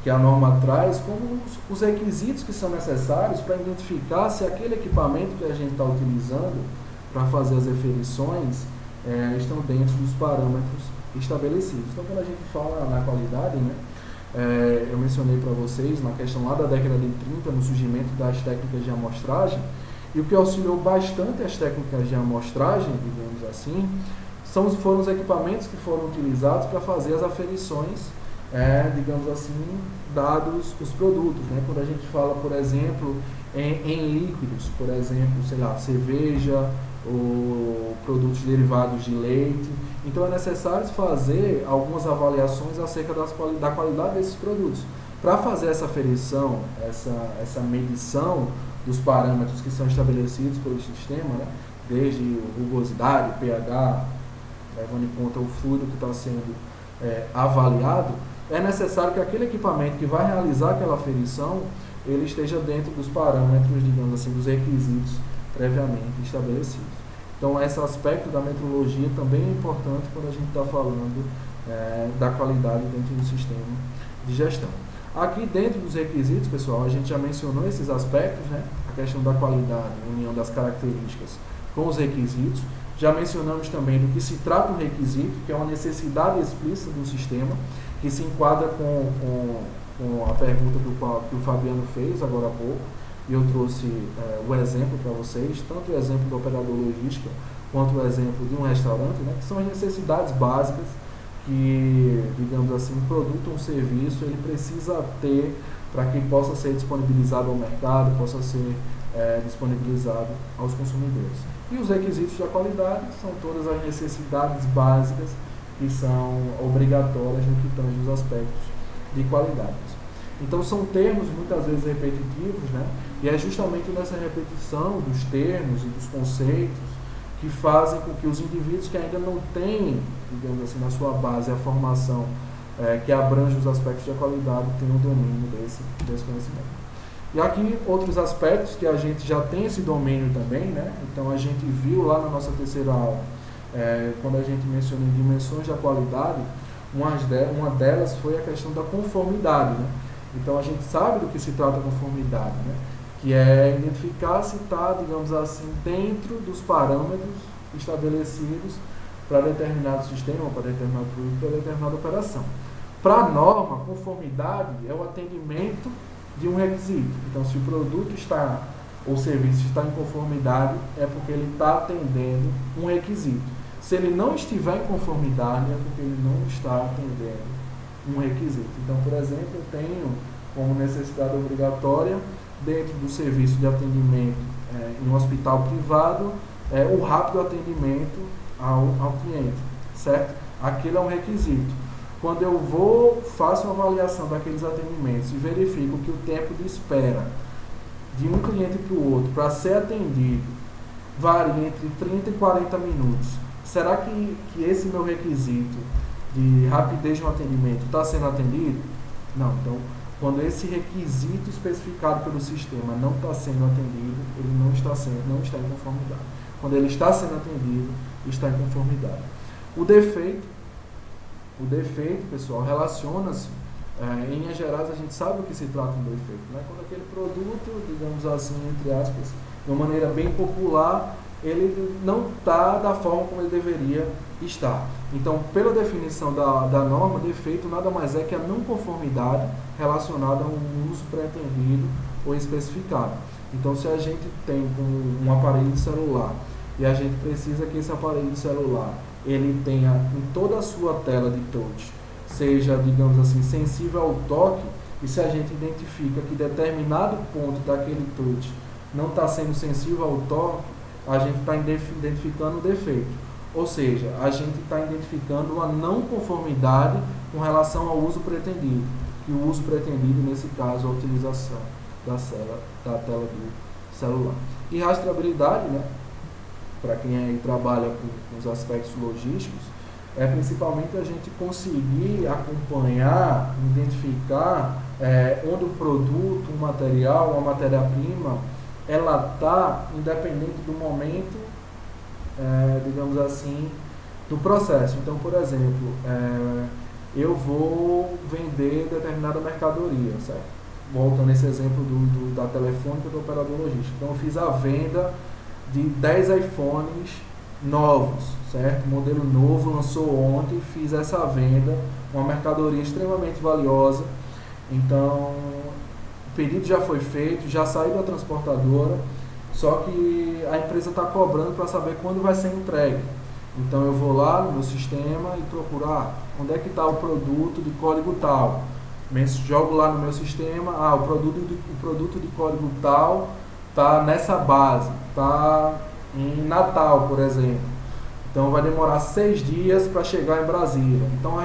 que a norma traz como os requisitos que são necessários para identificar se aquele equipamento que a gente está utilizando para fazer as aferições estão dentro dos parâmetros estabelecidos. Então, quando a gente fala na qualidade, né, eu mencionei para vocês na questão lá da década de 30, no surgimento das técnicas de amostragem, e o que auxiliou bastante as técnicas de amostragem, digamos assim, foram os equipamentos que foram utilizados para fazer as aferições, digamos assim, dados os produtos, né? Quando a gente fala, por exemplo, em líquidos, por exemplo, sei lá, cerveja, ou produtos derivados de leite. Então é necessário fazer algumas avaliações acerca da qualidade desses produtos, Para fazer essa aferição, essa medição dos parâmetros que são estabelecidos pelo sistema, né, desde rugosidade, pH, levando em conta o fluido que está sendo avaliado, é necessário que aquele equipamento que vai realizar aquela aferição, ele esteja dentro dos parâmetros, digamos assim, dos requisitos previamente estabelecidos. Então, esse aspecto da metrologia também é importante quando a gente está falando da qualidade dentro do sistema de gestão. Aqui dentro dos requisitos, pessoal, a gente já mencionou esses aspectos, né? A questão da qualidade, a união das características com os requisitos. Já mencionamos também do que se trata um requisito, que é uma necessidade explícita do sistema, que se enquadra com a pergunta que o Fabiano fez agora há pouco, e eu trouxe o exemplo para vocês, tanto o exemplo do operador logística, quanto o exemplo de um restaurante, né? Que são as necessidades básicas que, digamos assim, um produto ou um serviço ele precisa ter para que possa ser disponibilizado ao mercado, possa ser disponibilizado aos consumidores. E os requisitos da qualidade são todas as necessidades básicas que são obrigatórias no que tange os aspectos de qualidade. Então são termos muitas vezes repetitivos, né? E é justamente nessa repetição dos termos e dos conceitos que fazem com que os indivíduos que ainda não têm, digamos assim, na sua base a formação que abrange os aspectos da qualidade tenham o domínio desse conhecimento. E aqui outros aspectos que a gente já tem esse domínio também, né? Então a gente viu lá na nossa terceira aula, quando a gente mencionou dimensões da qualidade, uma delas foi a questão da conformidade, né? Então a gente sabe do que se trata a conformidade, né? Que é identificar se está, digamos assim, dentro dos parâmetros estabelecidos para determinado sistema, para determinado produto, para determinada operação. Para a norma, conformidade é o atendimento de um requisito. Então, se o produto está, ou o serviço está em conformidade, é porque ele está atendendo um requisito. Se ele não estiver em conformidade, é porque ele não está atendendo um requisito. Então, por exemplo, eu tenho como necessidade obrigatória, dentro do serviço de atendimento em um hospital privado, o rápido atendimento ao cliente, certo? Aquilo é um requisito. Quando eu faço uma avaliação daqueles atendimentos e verifico que o tempo de espera de um cliente para o outro para ser atendido varia entre 30 e 40 minutos, será que esse meu requisito de rapidez no atendimento está sendo atendido? Não. Então, quando esse requisito especificado pelo sistema não está sendo atendido, ele não está em conformidade. Quando ele está sendo atendido, está em conformidade. O defeito, pessoal, relaciona-se, em linhas gerais, a gente sabe o que se trata de um defeito, né? Quando aquele produto, digamos assim, entre aspas, de uma maneira bem popular, ele não está da forma como ele deveria estar. Então, pela definição da norma, defeito nada mais é que a não conformidade relacionada a um uso pretendido ou especificado. Então, se a gente tem um aparelho de celular e a gente precisa que esse aparelho de celular ele tenha em toda a sua tela de touch, seja, digamos assim, sensível ao toque, e se a gente identifica que determinado ponto daquele touch não está sendo sensível ao toque, a gente está identificando o defeito. Ou seja, a gente está identificando uma não conformidade com relação ao uso pretendido. E o uso pretendido, nesse caso, a utilização da tela do celular. E rastreabilidade, né? Para quem aí trabalha com os aspectos logísticos, é principalmente a gente conseguir acompanhar, identificar onde o produto, um material, uma matéria-prima, ela está independente do momento, digamos assim, do processo. Então, por exemplo, eu vou vender determinada mercadoria, certo? Voltando nesse exemplo da telefônica do operador logístico. Então, eu fiz a venda de 10 iPhones novos, certo? Modelo novo, lançou ontem, fiz essa venda, uma mercadoria extremamente valiosa. Então, o pedido já foi feito, já saiu da transportadora, só que a empresa está cobrando para saber quando vai ser entregue. Então eu vou lá no meu sistema e procurar onde é que está o produto de código tal. Jogo lá no meu sistema, o produto de código tal está nessa base, está em Natal, por exemplo. Então vai demorar 6 dias para chegar em Brasília. Então a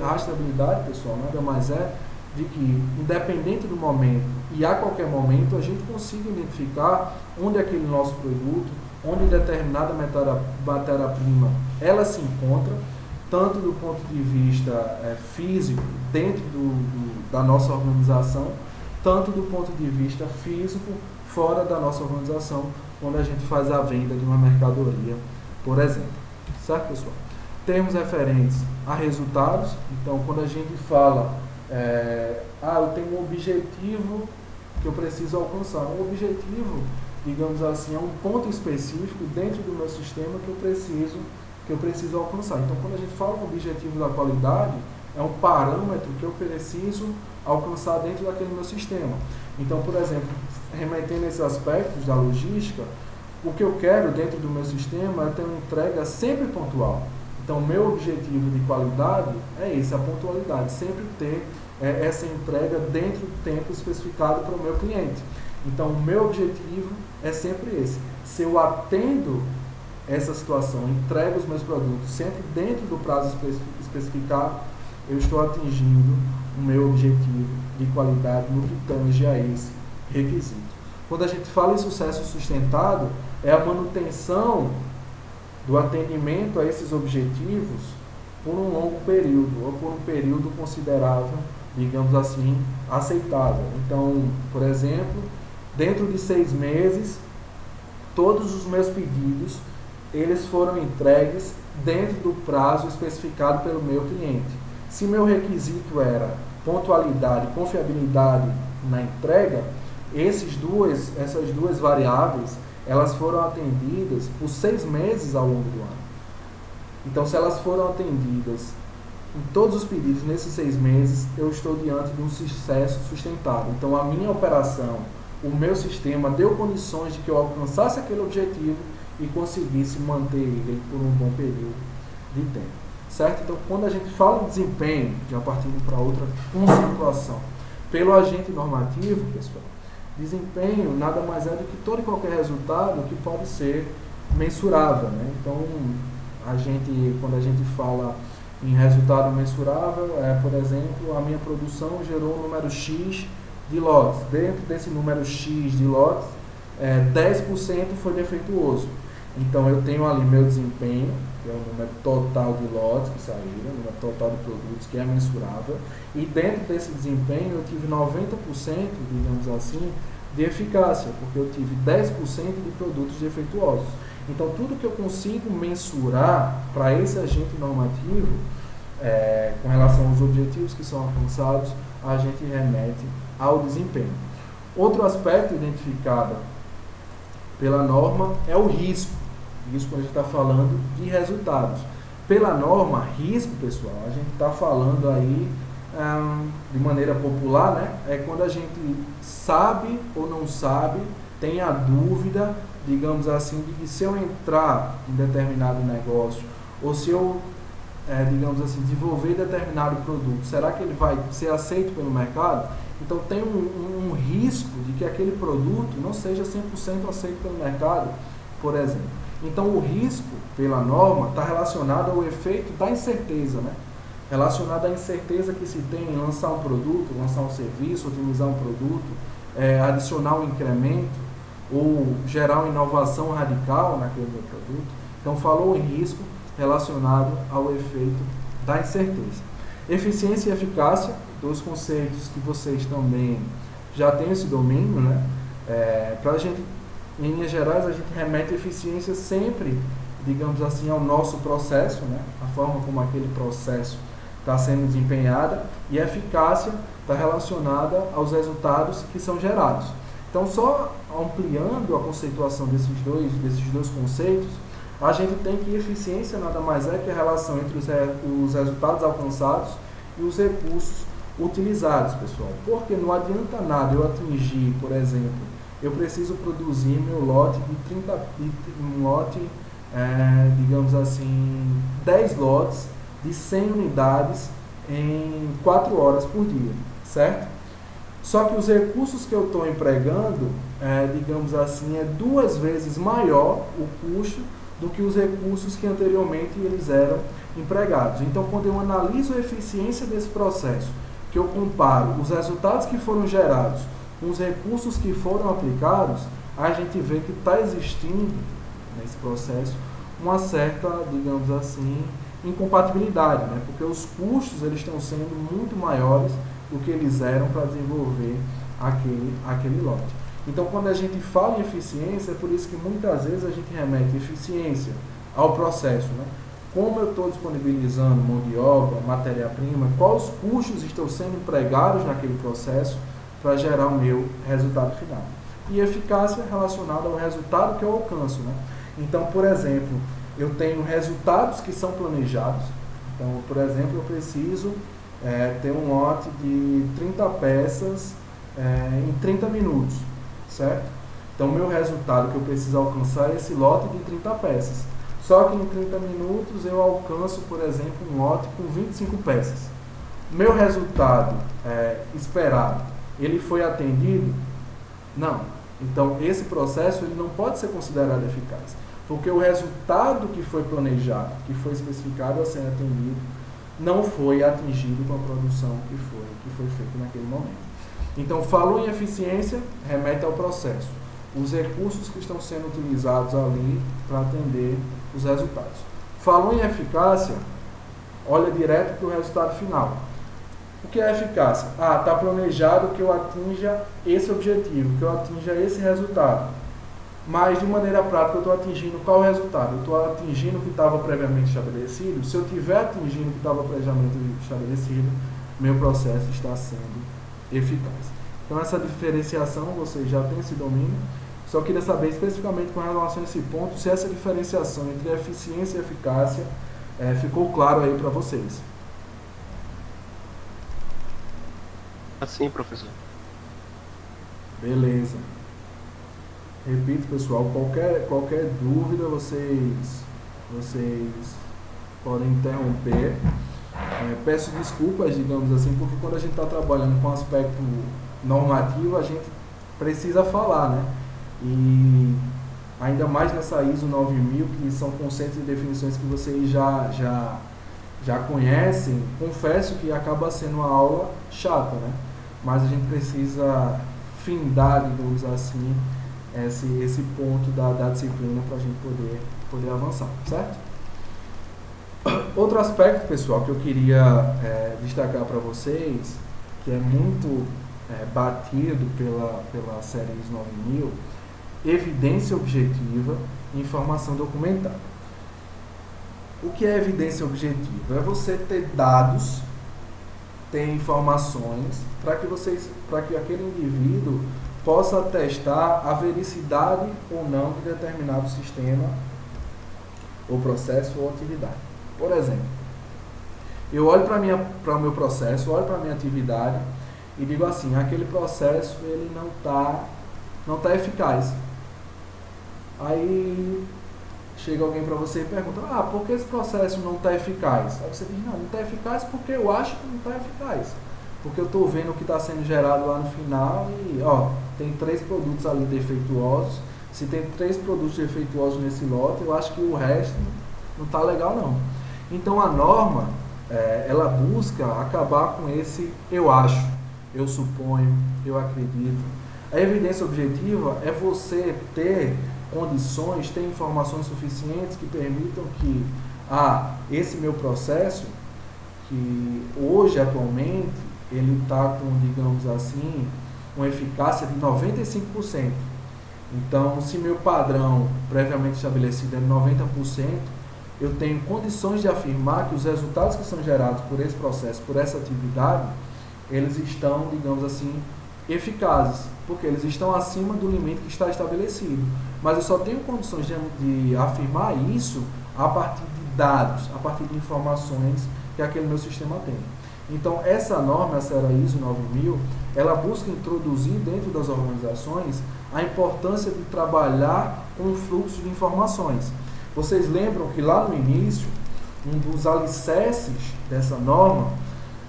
rastreabilidade, pessoal, nada mais é de que, independente do momento e a qualquer momento, a gente consiga identificar onde aquele nosso produto, onde determinada matéria-prima ela se encontra, tanto do ponto de vista físico, dentro da nossa organização, tanto do ponto de vista físico, fora da nossa organização, quando a gente faz a venda de uma mercadoria, por exemplo. Certo, pessoal? Termos referentes a resultados. Então, quando a gente fala, eu tenho um objetivo que eu preciso alcançar. Um objetivo, digamos assim, é um ponto específico dentro do meu sistema que eu preciso alcançar. Então, quando a gente fala um objetivo da qualidade, é um parâmetro que eu preciso alcançar dentro daquele meu sistema. Então, por exemplo, remetendo a esses aspectos da logística, o que eu quero dentro do meu sistema é ter uma entrega sempre pontual. Então, o meu objetivo de qualidade é esse, a pontualidade, sempre ter essa entrega dentro do tempo especificado para o meu cliente. Então, o meu objetivo é sempre esse. Se eu atendo essa situação, entrego os meus produtos sempre dentro do prazo especificado, eu estou atingindo o meu objetivo de qualidade no que tange a esse requisito. Quando a gente fala em sucesso sustentado, é a manutenção do atendimento a esses objetivos por um longo período, ou por um período considerável, digamos assim, aceitável. Então, por exemplo, dentro de 6 meses, todos os meus pedidos, eles foram entregues dentro do prazo especificado pelo meu cliente. Se meu requisito era pontualidade e confiabilidade na entrega, essas duas variáveis, elas foram atendidas por 6 meses ao longo do ano. Então, se elas foram atendidas em todos os pedidos nesses 6 meses, eu estou diante de um sucesso sustentado. Então, a minha operação, o meu sistema deu condições de que eu alcançasse aquele objetivo e conseguisse manter ele por um bom período de tempo. Certo? Então, quando a gente fala em desempenho, já partindo para outra conceituação, pelo agente normativo, pessoal, desempenho nada mais é do que todo e qualquer resultado que pode ser mensurável, né? Então, quando a gente fala em resultado mensurável, por exemplo, a minha produção gerou um número X de lotes. Dentro desse número X de lotes, 10% foi defeituoso. Então, eu tenho ali meu desempenho, que é o número total de lotes que saíram, o número total de produtos, que é mensurável, e dentro desse desempenho eu tive 90%, digamos assim, de eficácia, porque eu tive 10% de produtos defeituosos. Então, tudo que eu consigo mensurar para esse agente normativo, com relação aos objetivos que são alcançados, a gente remete ao desempenho. Outro aspecto identificado pela norma é o risco. Isso quando a gente está falando de resultados. Pela norma, risco, pessoal, a gente está falando aí de maneira popular, né? É quando a gente sabe ou não sabe, tem a dúvida, digamos assim, de que se eu entrar em determinado negócio, ou se eu, digamos assim, desenvolver determinado produto, será que ele vai ser aceito pelo mercado? Então tem um risco de que aquele produto não seja 100% aceito pelo mercado, por exemplo. Então o risco, pela norma, está relacionado ao efeito da incerteza, né? Relacionado à incerteza que se tem em lançar um produto, lançar um serviço, otimizar um produto, adicionar um incremento ou gerar uma inovação radical naquele produto. Então falou em risco relacionado ao efeito da incerteza. Eficiência e eficácia, dois conceitos que vocês também já têm esse domínio, né? Para a gente, em linhas gerais, a gente remete a eficiência sempre, digamos assim, ao nosso processo, né? A forma como aquele processo está sendo desempenhada, e a eficácia está relacionada aos resultados que são gerados. Então, só ampliando a conceituação desses dois conceitos, a gente tem que eficiência nada mais é que a relação entre os resultados alcançados e os recursos utilizados, pessoal. Porque não adianta nada eu atingir, por exemplo, eu preciso produzir meu lote digamos assim, 10 lotes de 100 unidades em 4 horas por dia, certo? Só que os recursos que eu estou empregando, digamos assim, é 2 vezes maior o custo do que os recursos que anteriormente eles eram empregados. Então, quando eu analiso a eficiência desse processo que eu comparo os resultados que foram gerados com os recursos que foram aplicados, a gente vê que está existindo nesse processo uma certa, digamos assim, incompatibilidade, né? Porque os custos eles estão sendo muito maiores do que eles eram para desenvolver aquele lote. Então, quando a gente fala em eficiência, é por isso que muitas vezes a gente remete eficiência ao processo, né? Como eu estou disponibilizando mão de obra, matéria-prima, quais custos estão sendo empregados naquele processo para gerar o meu resultado final. E eficácia relacionada ao resultado que eu alcanço, né? Então, por exemplo, eu tenho resultados que são planejados. Então, por exemplo, eu preciso ter um lote de 30 peças em 30 minutos, certo? Então, o meu resultado que eu preciso alcançar é esse lote de 30 peças. Só que em 30 minutos eu alcanço, por exemplo, um lote com 25 peças. Meu resultado esperado, ele foi atendido? Não. Então, esse processo ele não pode ser considerado eficaz, porque o resultado que foi planejado, que foi especificado a ser atendido, não foi atingido com a produção que foi feita naquele momento. Então, falou em eficiência, remete ao processo. Os recursos que estão sendo utilizados ali para atender os resultados. Falou em eficácia, olha direto para o resultado final. O que é eficácia? Está planejado que eu atinja esse objetivo, que eu atinja esse resultado. Mas, de maneira prática, eu estou atingindo qual resultado? Eu estou atingindo o que estava previamente estabelecido? Se eu estiver atingindo o que estava previamente estabelecido, meu processo está sendo eficaz. Então, essa diferenciação, vocês já têm esse domínio. Só queria saber especificamente com relação a esse ponto, se essa diferenciação entre eficiência e eficácia ficou claro aí para vocês. Sim, professor. Beleza. Repito, pessoal, qualquer dúvida vocês podem interromper. Peço desculpas, digamos assim, porque quando a gente está trabalhando com aspecto normativo, a gente precisa falar, né? E ainda mais nessa ISO 9000, que são conceitos e definições que vocês já conhecem, confesso que acaba sendo uma aula chata, né? Mas a gente precisa findar, digamos assim, esse ponto da disciplina para a gente poder avançar, certo? Outro aspecto, pessoal, que eu queria destacar para vocês, que é muito batido pela série ISO 9000, evidência objetiva e informação documentada. O que é evidência objetiva? É você ter dados, ter informações para que aquele indivíduo possa atestar a vericidade ou não de determinado sistema, ou processo ou atividade. Por exemplo, eu olho para o meu processo, olho para a minha atividade e digo assim, aquele processo ele não tá eficaz. Aí chega alguém para você e pergunta, por que esse processo não está eficaz? Aí você diz, não está eficaz porque eu acho que não está eficaz. Porque eu estou vendo o que está sendo gerado lá no final e, tem 3 produtos ali defeituosos. Se tem 3 produtos defeituosos nesse lote, eu acho que o resto não está legal não. Então a norma, ela busca acabar com esse eu acho, eu suponho, eu acredito. A evidência objetiva é você ter condições, ter informações suficientes que permitam que esse meu processo, que hoje, atualmente, ele está com, digamos assim, uma eficácia de 95%. Então, se meu padrão previamente estabelecido é 90%, eu tenho condições de afirmar que os resultados que são gerados por esse processo, por essa atividade, eles estão, digamos assim, eficazes, porque eles estão acima do limite que está estabelecido. Mas eu só tenho condições de afirmar isso a partir de dados, a partir de informações que aquele meu sistema tem. Então, essa norma, essa era ISO 9000, ela busca introduzir dentro das organizações a importância de trabalhar com o fluxo de informações. Vocês lembram que lá no início, um dos alicerces dessa norma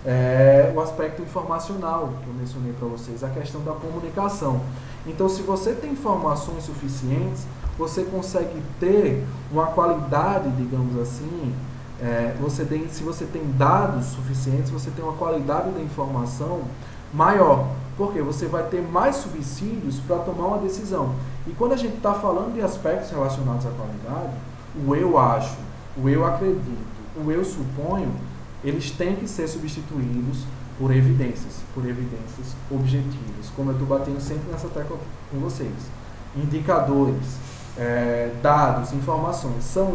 é o aspecto informacional, que eu mencionei para vocês, a questão da comunicação. Então, se você tem informações suficientes, você consegue ter uma qualidade, digamos assim, Se você tem dados suficientes, você tem uma qualidade da informação maior, porque você vai ter mais subsídios para tomar uma decisão. E quando a gente está falando de aspectos relacionados à qualidade, o eu acho, o eu acredito, o eu suponho, eles têm que ser substituídos por evidências objetivas, como eu estou batendo sempre nessa tecla com vocês. Indicadores, dados, informações, são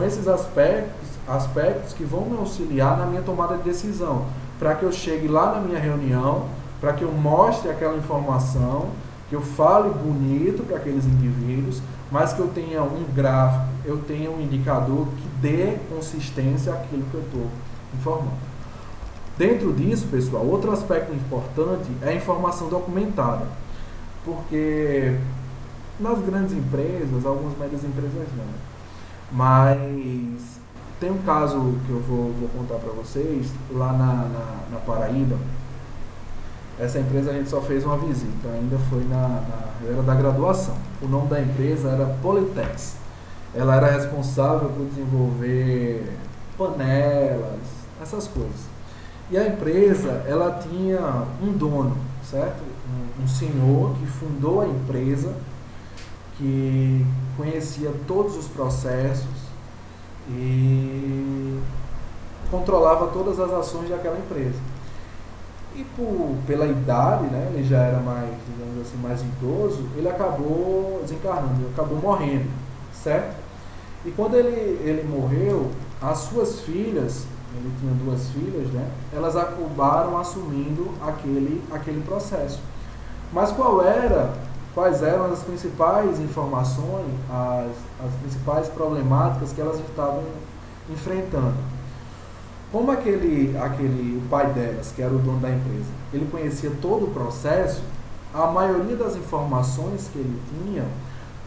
esses aspectos que vão me auxiliar na minha tomada de decisão, para que eu chegue lá na minha reunião, para que eu mostre aquela informação, que eu fale bonito para aqueles indivíduos, mas que eu tenha um gráfico, eu tenha um indicador que dê consistência àquilo que eu estou informando. Dentro disso, pessoal, outro aspecto importante é a informação documentada, porque nas grandes empresas, algumas médias empresas não, mas tem um caso que eu vou contar para vocês, lá na Paraíba. Essa empresa a gente só fez uma visita, ainda foi era da graduação. O nome da empresa era Politex. Ela era responsável por desenvolver panelas, essas coisas. E a empresa, ela tinha um dono, certo? Um senhor que fundou a empresa, que conhecia todos os processos e controlava todas as ações daquela empresa. E pela idade, né, ele já era mais, digamos assim, mais idoso, ele acabou desencarnando, ele acabou morrendo, certo? E quando ele morreu, as suas filhas, ele tinha 2 filhas, né, elas acabaram assumindo aquele processo. Mas quais eram as principais informações, as principais problemáticas que elas estavam enfrentando? Como o pai delas, que era o dono da empresa, ele conhecia todo o processo, a maioria das informações que ele tinha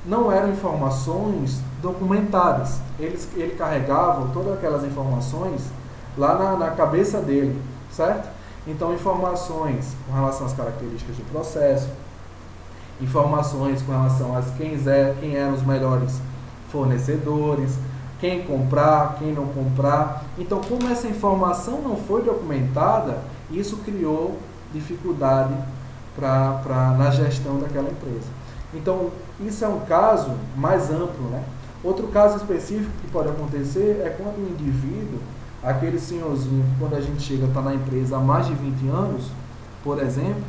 não eram informações documentadas. Ele carregava todas aquelas informações lá na cabeça dele, certo? Então, informações com relação às características do processo, informações com relação a quem eram os melhores fornecedores, quem comprar, quem não comprar. Então, como essa informação não foi documentada, isso criou dificuldade na gestão daquela empresa. Então, isso é um caso mais amplo, né? Outro caso específico que pode acontecer é quando o indivíduo, aquele senhorzinho que quando a gente chega está na empresa há mais de 20 anos, por exemplo,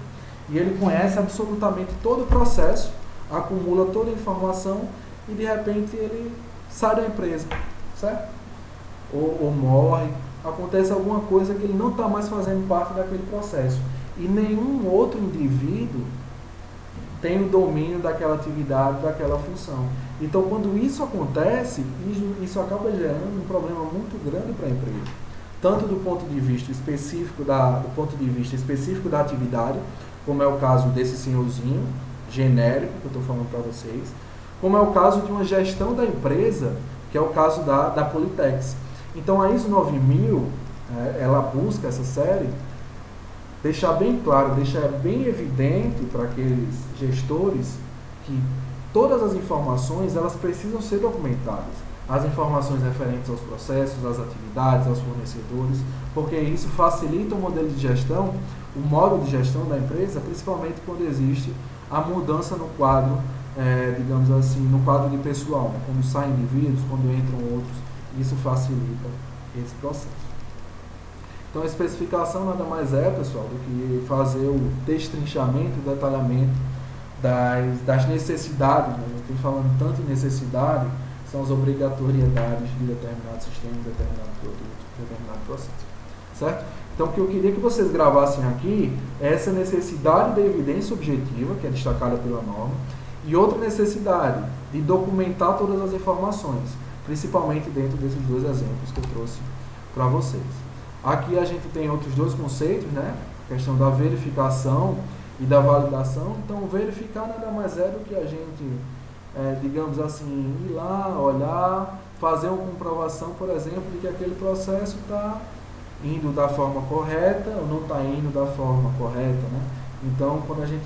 e ele conhece absolutamente todo o processo, acumula toda a informação e de repente ele sai da empresa, certo? Ou morre, acontece alguma coisa que ele não está mais fazendo parte daquele processo. E nenhum outro indivíduo tem o domínio daquela atividade, daquela função. Então, quando isso acontece, isso acaba gerando um problema muito grande para a empresa. Tanto do ponto de vista específico da atividade, como é o caso desse senhorzinho genérico que eu estou falando para vocês, como é o caso de uma gestão da empresa, que é o caso da Politex. Então, a ISO 9000, ela busca essa série deixar bem claro, deixar bem evidente para aqueles gestores que todas as informações elas precisam ser documentadas. As informações referentes aos processos, às atividades, aos fornecedores, porque isso facilita o modelo de gestão, o modo de gestão da empresa, principalmente quando existe a mudança no quadro, digamos assim, no quadro de pessoal, né? Quando saem indivíduos, quando entram outros, isso facilita esse processo. Então, a especificação nada mais é, pessoal, do que fazer o destrinchamento, o detalhamento das necessidades, né? Eu estou falando tanto em necessidade, são as obrigatoriedades de determinado sistema, de determinado produto, de determinado processo, certo? Então, o que eu queria que vocês gravassem aqui é essa necessidade da evidência objetiva, que é destacada pela norma, e outra necessidade de documentar todas as informações, principalmente dentro desses 2 exemplos que eu trouxe para vocês. Aqui a gente tem outros 2 conceitos, né? A questão da verificação e da validação. Então, verificar nada mais é do que a gente, digamos assim, ir lá, olhar, fazer uma comprovação, por exemplo, de que aquele processo está indo da forma correta ou não está indo da forma correta, né? Então, quando a gente,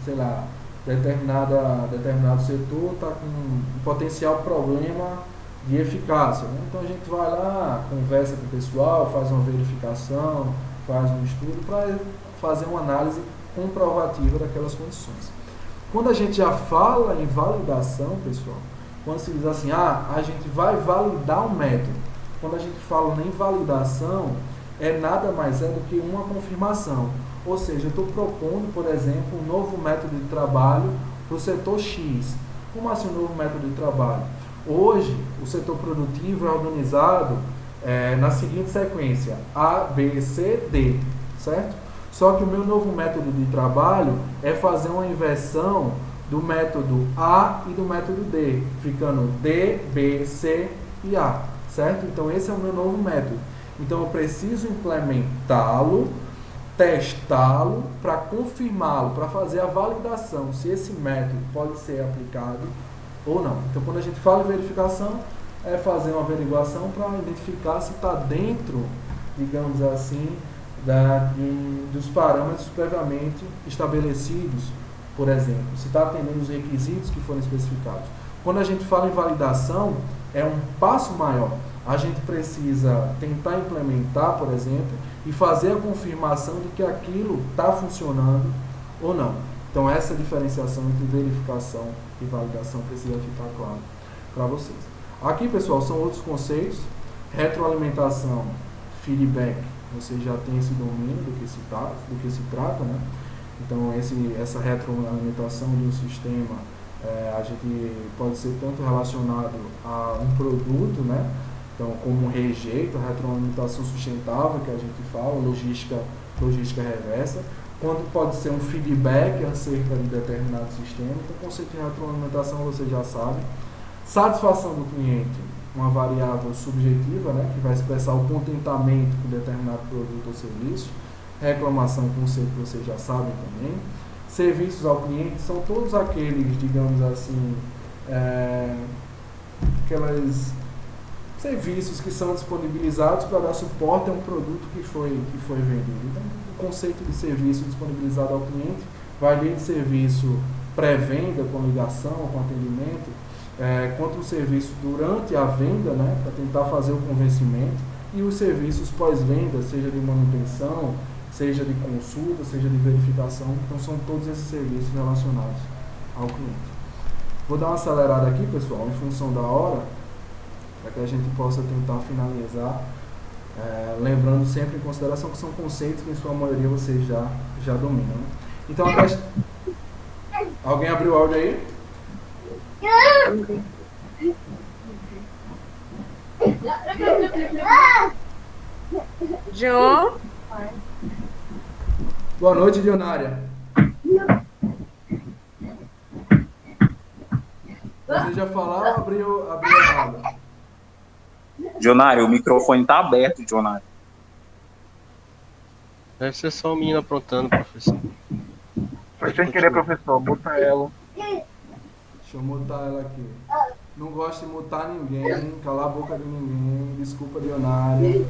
sei lá, determinado setor está com um potencial problema de eficácia, né? Então a gente vai lá, conversa com o pessoal, faz uma verificação, faz um estudo para fazer uma análise comprovativa daquelas condições. Quando a gente já fala em validação, pessoal, quando se diz assim, a gente vai validar um método, quando a gente fala em validação, é nada mais é do que uma confirmação. Ou seja, eu estou propondo, por exemplo, um novo método de trabalho para o setor X. Como assim um novo método de trabalho? Hoje, o setor produtivo é organizado na seguinte sequência, A, B, C, D, certo? Só que o meu novo método de trabalho é fazer uma inversão do método A e do método D, ficando D, B, C e A, certo? Então esse é o meu novo método. Então eu preciso implementá-lo, testá-lo para confirmá-lo, para fazer a validação se esse método pode ser aplicado ou não. Então quando a gente fala em verificação, é fazer uma averiguação para identificar se está dentro, digamos assim, dos parâmetros previamente estabelecidos, por exemplo, se está atendendo os requisitos que foram especificados. Quando a gente fala em validação, é um passo maior. A gente precisa tentar implementar, por exemplo, e fazer a confirmação de que aquilo está funcionando ou não. Então essa diferenciação entre verificação e validação precisa ficar claro para vocês. Aqui, pessoal, são outros conceitos. Retroalimentação, feedback, você já tem esse domínio do que se trata, né? Então essa retroalimentação de um sistema, a gente pode ser tanto relacionado a um produto, né? Então, como um rejeito, a retroalimentação sustentável, que a gente fala, logística reversa, quanto pode ser um feedback acerca de determinado sistema. Então, o conceito de retroalimentação você já sabe. Satisfação do cliente, uma variável subjetiva, né, que vai expressar o contentamento com determinado produto ou serviço. Reclamação, conceito que vocês já sabem também. Serviços ao cliente são todos aqueles, digamos assim, aqueles serviços que são disponibilizados para dar suporte a um produto que foi vendido. Então, o conceito de serviço disponibilizado ao cliente vai desde serviço pré-venda, com ligação, com atendimento, quanto o serviço durante a venda, né, para tentar fazer o convencimento, e os serviços pós-venda, seja de manutenção, seja de consulta, seja de verificação. Então são todos esses serviços relacionados ao cliente. Vou dar uma acelerada aqui, pessoal, em função da hora, para que a gente possa tentar finalizar, lembrando sempre em consideração que são conceitos que em sua maioria vocês já dominam, né? Então, alguém abriu o áudio aí? João? Boa noite, Dionária. Você já falou ou abriu errado? Dionário, o microfone está aberto, Dionário. Deve ser só o menino aprontando, professor. Foi sem querer, professor. Muta ela. Deixa eu mutar ela aqui. Não gosto de mutar ninguém, calar a boca de ninguém. Desculpa, Dionária.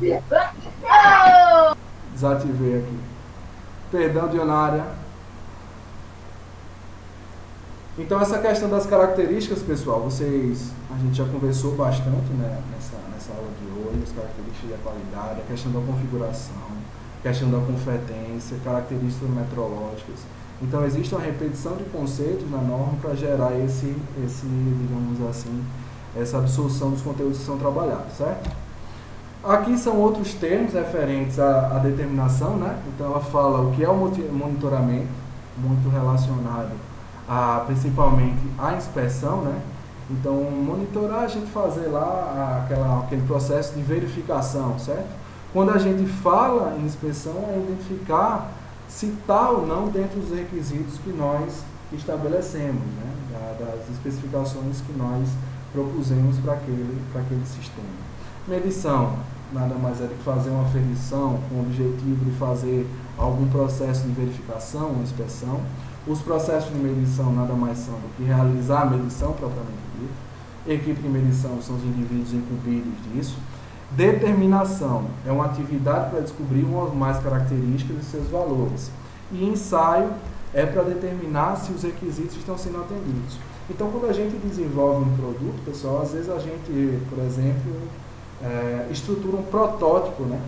Desativei aqui. Perdão, Dionária. Então, essa questão das características, pessoal, a gente já conversou bastante, né, nessa aula de hoje, as características da qualidade, a questão da configuração, a questão da competência, características metrológicas. Então, existe uma repetição de conceitos na norma para gerar digamos assim, essa absorção dos conteúdos que são trabalhados, certo? Aqui são outros termos referentes à determinação, né? Então, ela fala o que é o monitoramento, muito relacionado principalmente à inspeção, né? Então, monitorar, a gente fazer lá aquele processo de verificação, certo? Quando a gente fala em inspeção, é identificar se está ou não dentro dos requisitos que nós estabelecemos, né? Das especificações que nós propusemos para aquele sistema. Medição, nada mais é do que fazer uma aferição com o objetivo de fazer algum processo de verificação, uma inspeção. Os processos de medição nada mais são do que realizar a medição propriamente dita. Equipe de medição são os indivíduos incumbidos disso. Determinação é uma atividade para descobrir uma ou mais características e seus valores. E ensaio é para determinar se os requisitos estão sendo atendidos. Então, quando a gente desenvolve um produto, pessoal, às vezes a gente, por exemplo, estrutura um protótipo, né?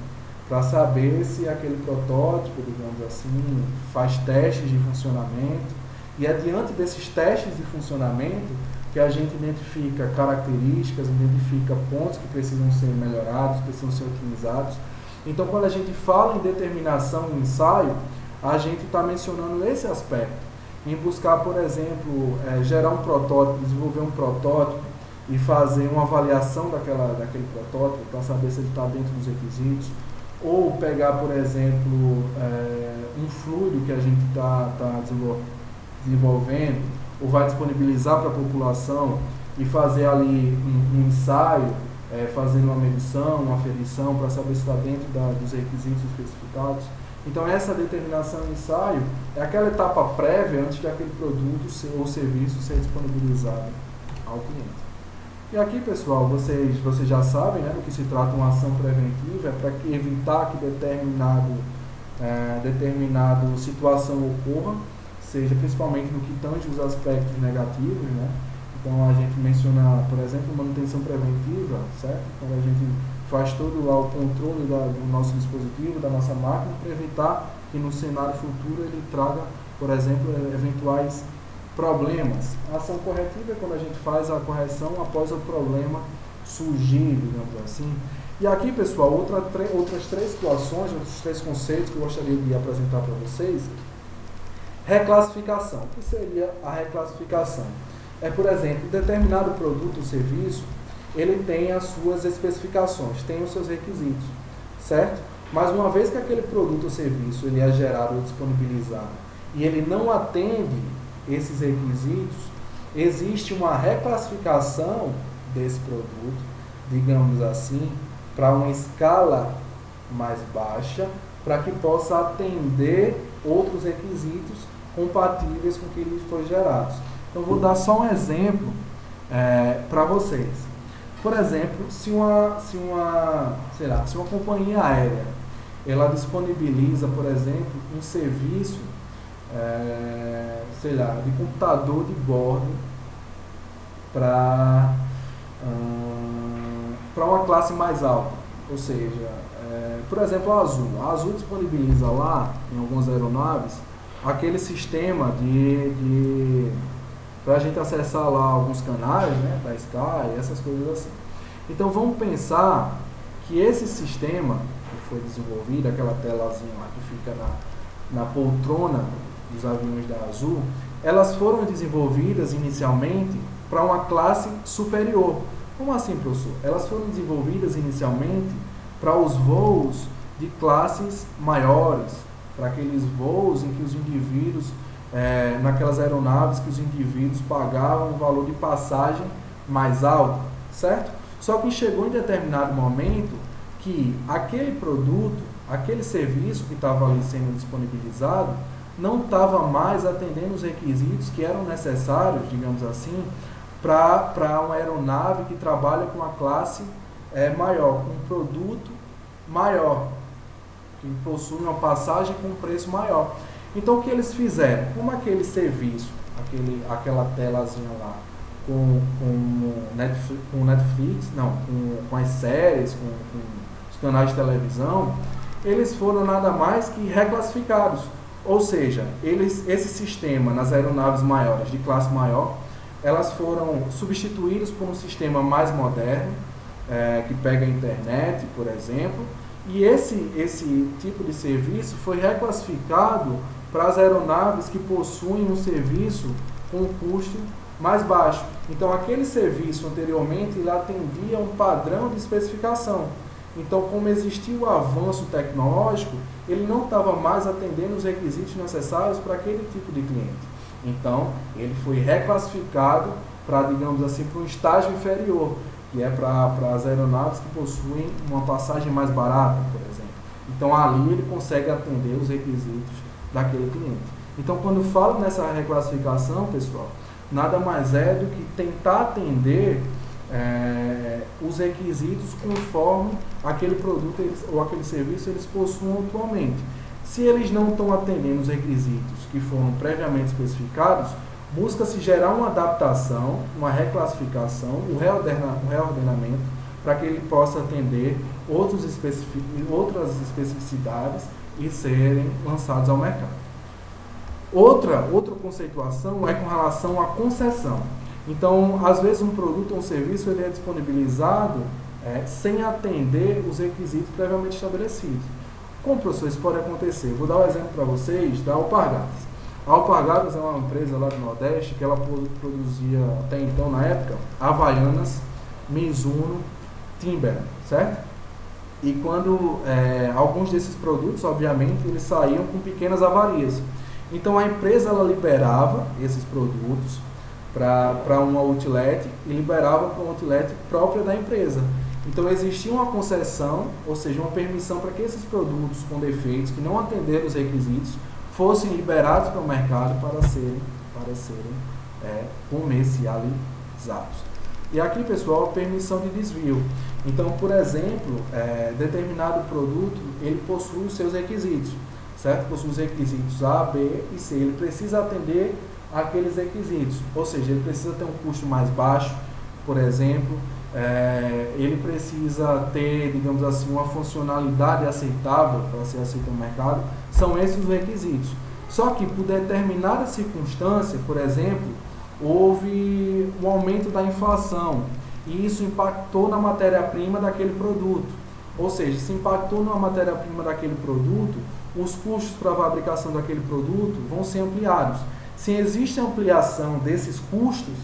Para saber se aquele protótipo, digamos assim, faz testes de funcionamento. E é diante desses testes de funcionamento que a gente identifica características, identifica pontos que precisam ser melhorados, precisam ser otimizados. Então, quando a gente fala em determinação em ensaio, a gente está mencionando esse aspecto. Em buscar, por exemplo, gerar um protótipo, desenvolver um protótipo e fazer uma avaliação daquele protótipo para saber se ele está dentro dos requisitos. Ou pegar, por exemplo, um fluido que a gente está desenvolvendo ou vai disponibilizar para a população e fazer ali um ensaio, fazendo uma medição, uma aferição para saber se está dentro dos requisitos especificados. Então, essa determinação em ensaio é aquela etapa prévia antes de aquele produto ou serviço ser disponibilizado ao cliente. E aqui, pessoal, vocês já sabem, né, do que se trata uma ação preventiva, é para evitar que determinada situação ocorra, seja principalmente no que tange os aspectos negativos, né? Então, a gente menciona, por exemplo, manutenção preventiva, certo? Quando a gente faz todo o controle do nosso dispositivo, da nossa máquina, para evitar que no cenário futuro ele traga, por exemplo, eventuais problemas. A ação corretiva é quando a gente faz a correção após o problema surgir, digamos assim. E aqui, pessoal, outras três situações, outros três conceitos que eu gostaria de apresentar para vocês. Reclassificação. O que seria a reclassificação? Por exemplo, determinado produto ou serviço, ele tem as suas especificações, tem os seus requisitos, certo? Mas uma vez que aquele produto ou serviço ele é gerado ou disponibilizado e ele não atende esses requisitos, existe uma reclassificação desse produto, digamos assim, para uma escala mais baixa, para que possa atender outros requisitos compatíveis com o que lhe foi gerado. Então, vou dar só um exemplo para vocês. Por exemplo, se uma companhia aérea ela disponibiliza, por exemplo, um serviço de computador de bordo para uma classe mais alta, ou seja, por exemplo, a Azul disponibiliza lá, em algumas aeronaves, aquele sistema para a gente acessar lá alguns canais, né, da Sky, essas coisas assim. Então vamos pensar que esse sistema que foi desenvolvido, aquela telazinha lá que fica na poltrona dos aviões da Azul, elas foram desenvolvidas inicialmente para uma classe superior. Como assim, professor? Elas foram desenvolvidas inicialmente para os voos de classes maiores, para aqueles voos em que os indivíduos, naquelas aeronaves que os indivíduos pagavam um valor de passagem mais alto, certo? Só que chegou em determinado momento que aquele produto, aquele serviço que estava ali sendo disponibilizado, não estava mais atendendo os requisitos que eram necessários, digamos assim, para uma aeronave que trabalha com a classe maior, com um produto maior, que possui uma passagem com um preço maior. Então, o que eles fizeram? Como aquele serviço, aquela telazinha lá, com Netflix, não, com as séries, com os canais de televisão, eles foram nada mais que reclassificados. Ou seja, esse sistema nas aeronaves maiores, de classe maior, elas foram substituídas por um sistema mais moderno, que pega a internet, por exemplo, e esse tipo de serviço foi reclassificado para as aeronaves que possuem um serviço com um custo mais baixo. Então, aquele serviço anteriormente ele atendia a um padrão de especificação. Então, como existia o avanço tecnológico, ele não estava mais atendendo os requisitos necessários para aquele tipo de cliente. Então, ele foi reclassificado para, digamos assim, para um estágio inferior, que é para as aeronaves que possuem uma passagem mais barata, por exemplo. Então, ali ele consegue atender os requisitos daquele cliente. Então, quando falo nessa reclassificação, pessoal, nada mais é do que tentar atender os requisitos conforme aquele produto ou aquele serviço eles possuem atualmente. Se eles não estão atendendo os requisitos que foram previamente especificados, busca-se gerar uma adaptação, uma reclassificação, um reordenamento, para que ele possa atender outras especificidades e serem lançados ao mercado. Outra conceituação é com relação à concessão. Então, às vezes um produto ou um serviço ele é disponibilizado sem atender os requisitos previamente estabelecidos. Como, professor, isso pode acontecer? Vou dar um exemplo para vocês da Alpargatas. A Alpargatas é uma empresa lá do Nordeste que ela produzia, até então, na época, Havaianas, Mizuno, Timber, certo? E quando alguns desses produtos, obviamente, eles saíam com pequenas avarias. Então a empresa ela liberava esses produtos para uma outlet e liberava para uma outlet própria da empresa. Então existia uma concessão, ou seja, uma permissão para que esses produtos com defeitos, que não atenderam os requisitos, fossem liberados para o mercado para serem comercializados. E aqui, pessoal, a permissão de desvio. Então, por exemplo, determinado produto, ele possui os seus requisitos, certo? Possui os requisitos A, B e C. Ele precisa atender aqueles requisitos, ou seja, ele precisa ter um custo mais baixo, por exemplo, ele precisa ter, digamos assim, uma funcionalidade aceitável para ser aceito no mercado. São esses os requisitos. Só que, por determinada circunstância, por exemplo, houve um aumento da inflação e isso impactou na matéria-prima daquele produto. Ou seja, se impactou na matéria-prima daquele produto, os custos para a fabricação daquele produto vão ser ampliados. Se existe ampliação desses custos,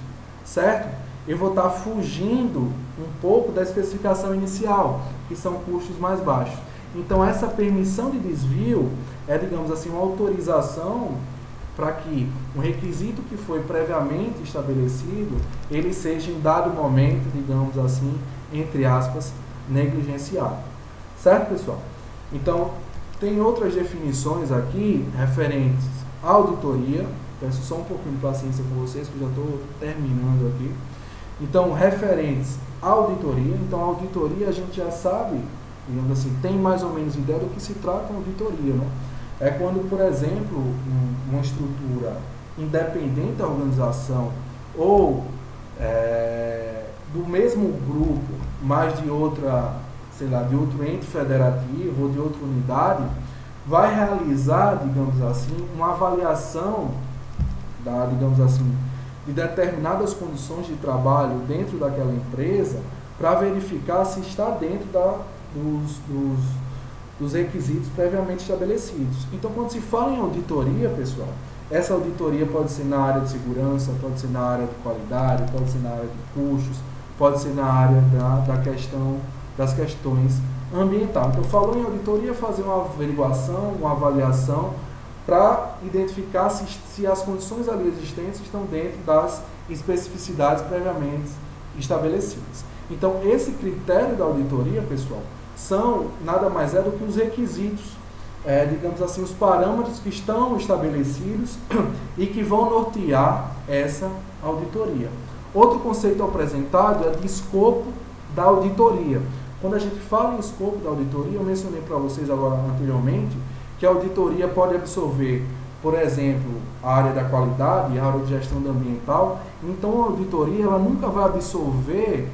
certo? Eu vou estar fugindo um pouco da especificação inicial, que são custos mais baixos. Então, essa permissão de desvio é, digamos assim, uma autorização para que um requisito que foi previamente estabelecido, ele seja em dado momento, digamos assim, entre aspas, negligenciado. Certo, pessoal? Então, tem outras definições aqui referentes à auditoria. Peço só um pouquinho de paciência com vocês, que eu já estou terminando aqui. Então, referentes à auditoria. Então, a auditoria a gente já sabe, digamos assim, tem mais ou menos ideia do que se trata a auditoria, né? É quando, por exemplo, uma estrutura independente da organização ou do mesmo grupo, mas de outra, sei lá, de outro ente federativo ou de outra unidade, vai realizar, digamos assim, uma avaliação digamos assim, de determinadas condições de trabalho dentro daquela empresa para verificar se está dentro dos requisitos previamente estabelecidos. Então, quando se fala em auditoria, pessoal, essa auditoria pode ser na área de segurança, pode ser na área de qualidade, pode ser na área de custos, pode ser na área das questões ambientais. Então, falou em auditoria, fazer uma averiguação, uma avaliação, para identificar se as condições ali existentes estão dentro das especificidades previamente estabelecidas. Então, esse critério da auditoria, pessoal, são nada mais do que os requisitos, digamos assim, os parâmetros que estão estabelecidos e que vão nortear essa auditoria. Outro conceito apresentado é de escopo da auditoria. Quando a gente fala em escopo da auditoria, eu mencionei para vocês agora anteriormente que a auditoria pode absorver, por exemplo, a área da qualidade, a área de gestão ambiental. Então, a auditoria ela nunca vai absorver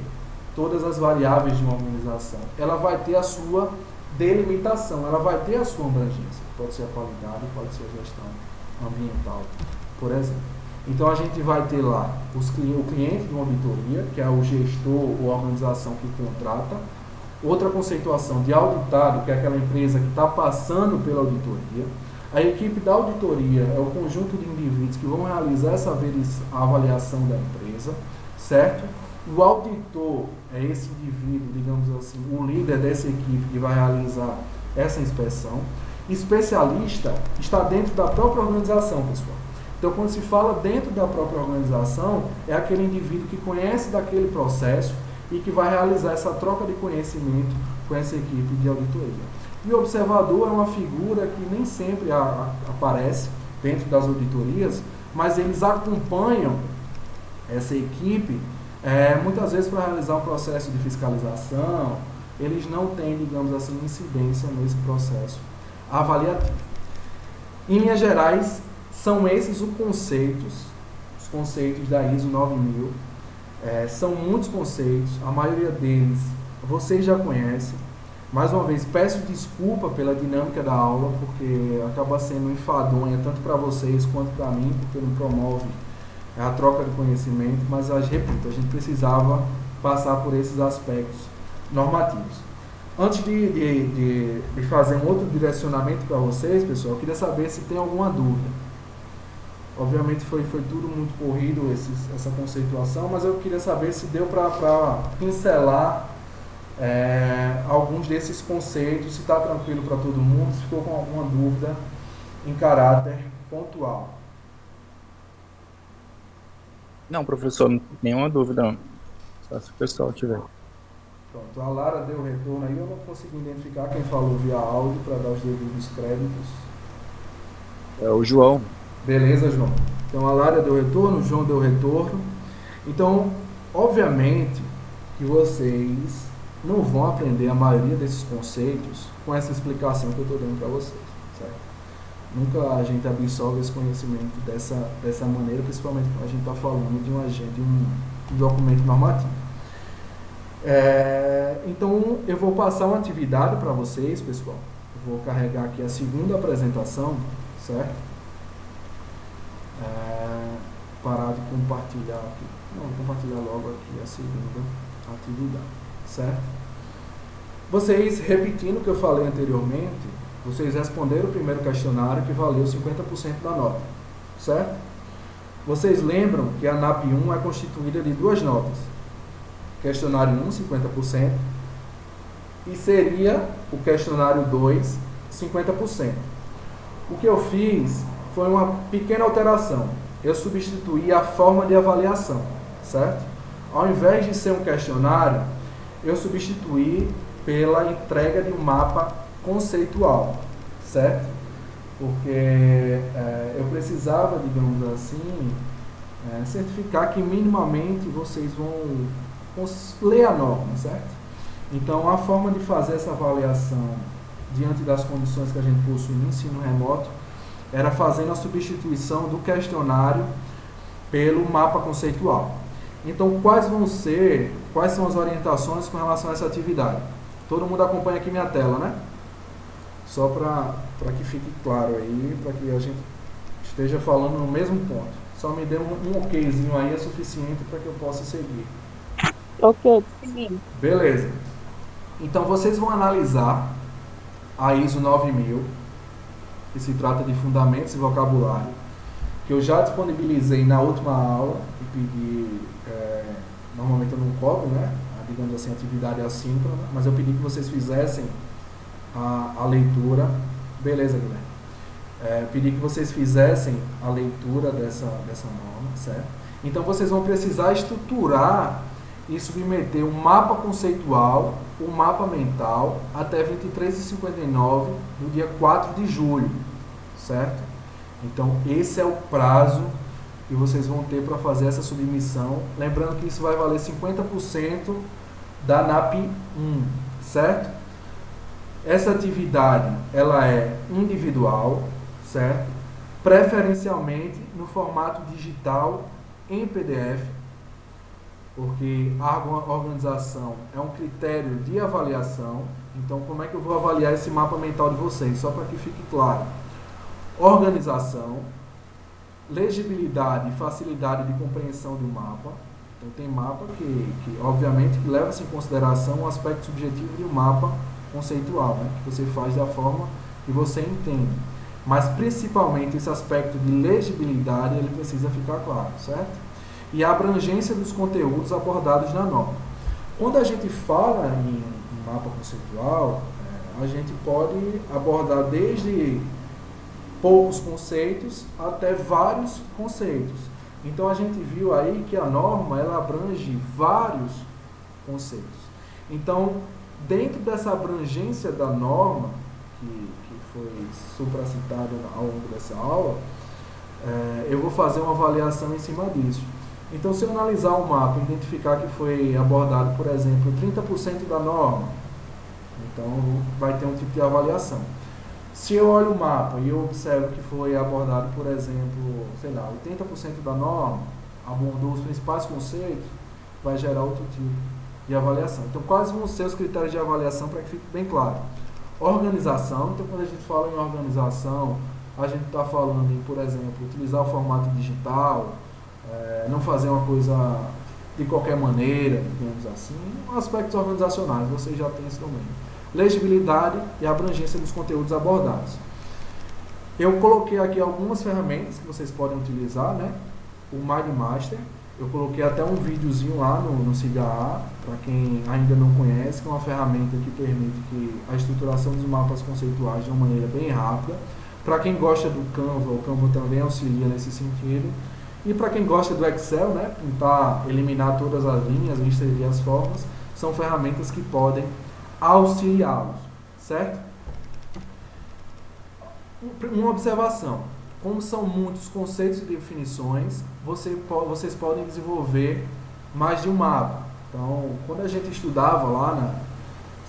todas as variáveis de uma organização. Ela vai ter a sua delimitação, ela vai ter a sua abrangência. Pode ser a qualidade, pode ser a gestão ambiental, por exemplo. Então, a gente vai ter lá o cliente de uma auditoria, que é o gestor ou a organização que contrata. Outra conceituação de auditado, que é aquela empresa que está passando pela auditoria. A equipe da auditoria é o conjunto de indivíduos que vão realizar essa avaliação da empresa, certo? O auditor é esse indivíduo, digamos assim, o líder dessa equipe que vai realizar essa inspeção. Especialista está dentro da própria organização, pessoal. Então, quando se fala dentro da própria organização, é aquele indivíduo que conhece daquele processo e que vai realizar essa troca de conhecimento com essa equipe de auditoria. E o observador é uma figura que nem sempre aparece dentro das auditorias, mas eles acompanham essa equipe muitas vezes para realizar um processo de fiscalização. Eles não têm, digamos assim, incidência nesse processo avaliativo. Em linhas gerais, são esses os conceitos conceitos da ISO 9000. São muitos conceitos, a maioria deles vocês já conhecem. Mais uma vez, peço desculpa pela dinâmica da aula, porque acaba sendo enfadonha tanto para vocês quanto para mim, porque não promove a troca de conhecimento, mas repito, a gente precisava passar por esses aspectos normativos. Antes de fazer um outro direcionamento para vocês, pessoal, eu queria saber se tem alguma dúvida. Obviamente foi tudo muito corrido essa conceituação, mas eu queria saber se deu para pincelar alguns desses conceitos, se está tranquilo para todo mundo, se ficou com alguma dúvida em caráter pontual. Não, professor, nenhuma dúvida não. Só se o pessoal tiver. Pronto, a Lara deu retorno aí, eu não consegui identificar quem falou via áudio para dar os devidos créditos. É o João. Beleza, João. Então a Lara deu retorno, o João deu retorno. Então, obviamente que vocês não vão aprender a maioria desses conceitos com essa explicação que eu estou dando para vocês, certo? Nunca a gente absorve esse conhecimento dessa maneira, principalmente quando a gente está falando de um documento normativo. Então, eu vou passar uma atividade para vocês, pessoal. Eu vou carregar aqui a segunda apresentação, certo? Parar de compartilhar aqui. Não, vou compartilhar logo aqui a segunda atividade, certo? Vocês, repetindo o que eu falei anteriormente, vocês responderam o primeiro questionário que valeu 50% da nota, certo? Vocês lembram que a NAP1 é constituída de duas notas. Questionário 1, 50%, e seria o questionário 2, 50%. O que eu fiz foi uma pequena alteração. Eu substituí a forma de avaliação, certo? Ao invés de ser um questionário, eu substituí pela entrega de um mapa conceitual, certo? Porque eu precisava, digamos assim, certificar que minimamente vocês vão ler a norma, certo? Então, a forma de fazer essa avaliação diante das condições que a gente possui no ensino remoto era fazendo a substituição do questionário pelo mapa conceitual. Então, quais são as orientações com relação a essa atividade? Todo mundo acompanha aqui minha tela, né? Só para que fique claro aí, para que a gente esteja falando no mesmo ponto. Só me dê um okzinho aí, é suficiente para que eu possa seguir. Ok, seguindo. Beleza. Então, vocês vão analisar a ISO 9000, que se trata de fundamentos e vocabulário, que eu já disponibilizei na última aula e pedi, normalmente eu não cobro, né? Digamos assim, atividade assíncrona, mas eu pedi que vocês fizessem a leitura. Beleza, Guilherme. Pedi que vocês fizessem a leitura dessa norma, certo? Então, vocês vão precisar estruturar e submeter um mapa conceitual, um mapa mental, até 23h59 do dia 4 de julho, certo? Então, esse é o prazo que vocês vão ter para fazer essa submissão. Lembrando que isso vai valer 50% da NAP1, certo? Essa atividade, ela é individual, certo? Preferencialmente no formato digital em PDF, porque a organização é um critério de avaliação. Então, como é que eu vou avaliar esse mapa mental de vocês? Só para que fique claro. Organização, legibilidade e facilidade de compreensão do mapa. Então, tem mapa que obviamente, que leva-se em consideração o aspecto subjetivo de um mapa conceitual, né? Que você faz da forma que você entende. Mas, principalmente, esse aspecto de legibilidade, ele precisa ficar claro, certo? E a abrangência dos conteúdos abordados na norma. Quando a gente fala em mapa conceitual, a gente pode abordar desde poucos conceitos até vários conceitos. Então, a gente viu aí que a norma, ela abrange vários conceitos. Então, dentro dessa abrangência da norma, que foi supracitado ao longo dessa aula, eu vou fazer uma avaliação em cima disso. Então, se eu analisar o mapa e identificar que foi abordado, por exemplo, 30% da norma, então vai ter um tipo de avaliação. Se eu olho o mapa e eu observo que foi abordado, por exemplo, sei lá, 80% da norma, abordou os principais conceitos, vai gerar outro tipo de avaliação. Então, quais vão ser os critérios de avaliação para que fique bem claro? Organização. Então, quando a gente fala em organização, a gente está falando em, por exemplo, utilizar o formato digital, não fazer uma coisa de qualquer maneira, digamos assim, aspectos organizacionais, vocês já têm esse domínio. Legibilidade e abrangência dos conteúdos abordados. Eu coloquei aqui algumas ferramentas que vocês podem utilizar, né? O MindMaster, eu coloquei até um videozinho lá no CIGA, para quem ainda não conhece, que é uma ferramenta que permite que a estruturação dos mapas conceituais de uma maneira bem rápida. Para quem gosta do Canva, o Canva também auxilia nesse sentido. E para quem gosta do Excel, né, pintar, eliminar todas as linhas, inserir as formas, são ferramentas que podem auxiliá-los, certo? Uma observação: como são muitos conceitos e definições, vocês podem desenvolver mais de um mapa. Então, quando a gente estudava lá,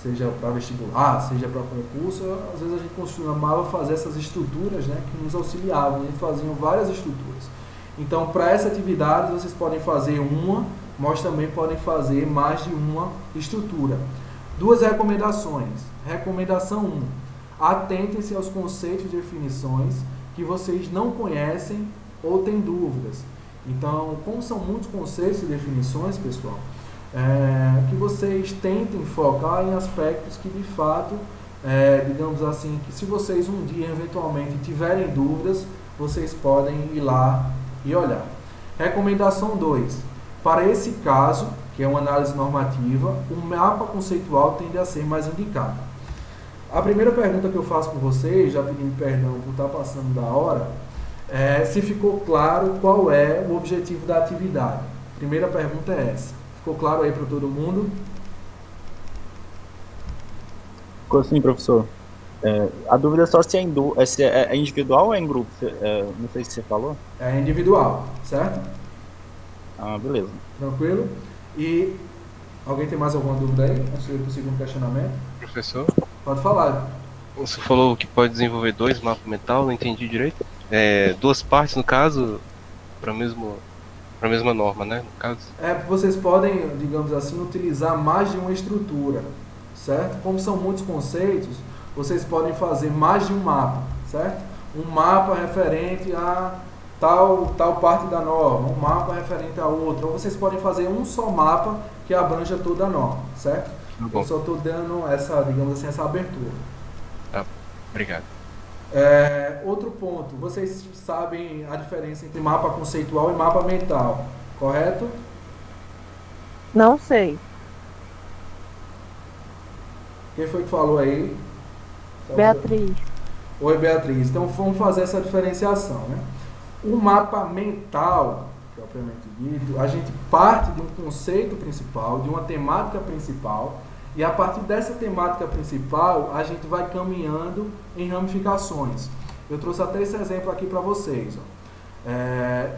seja para vestibular, seja para concurso, às vezes a gente costumava fazer essas estruturas, né, que nos auxiliavam, a gente fazia várias estruturas. Então, para essa atividade, vocês podem fazer uma, mas também podem fazer mais de uma estrutura. 2 recomendações. Recomendação 1. Atentem-se aos conceitos e definições que vocês não conhecem ou têm dúvidas. Então, como são muitos conceitos e definições, pessoal, que vocês tentem focar em aspectos que, de fato, digamos assim, que se vocês um dia, eventualmente, tiverem dúvidas, vocês podem ir lá e olhar. Recomendação 2. Para esse caso, que é uma análise normativa, o mapa conceitual tende a ser mais indicado. A primeira pergunta que eu faço com vocês, já pedindo perdão por estar passando da hora, é se ficou claro qual é o objetivo da atividade. Primeira pergunta é essa. Ficou claro aí para todo mundo? Ficou sim, professor. A dúvida é só se é individual ou é em grupo? Não sei se você falou. É individual, certo? Ah, beleza. Tranquilo? E alguém tem mais alguma dúvida aí? Antes de ir para o segundo questionamento? Professor, Pode falar. você falou que pode desenvolver 2 mapas mental, não entendi direito. 2 partes, no caso, para a mesma norma, né? No caso. Vocês podem, digamos assim, utilizar mais de uma estrutura, certo? Como são muitos conceitos, vocês podem fazer mais de um mapa, certo? Um mapa referente a tal parte da norma, um mapa referente a outra. Ou vocês podem fazer um só mapa que abranja toda a norma, certo? Eu só estou dando essa, digamos assim, essa abertura. Tá, obrigado. Outro ponto, vocês sabem a diferença entre mapa conceitual e mapa mental, correto? Não sei. Quem foi que falou aí? Beatriz. Oi, Beatriz. Então vamos fazer essa diferenciação, né? O mapa mental, propriamente dito, a gente parte de um conceito principal, de uma temática principal, e a partir dessa temática principal, a gente vai caminhando em ramificações. Eu trouxe até esse exemplo aqui para vocês,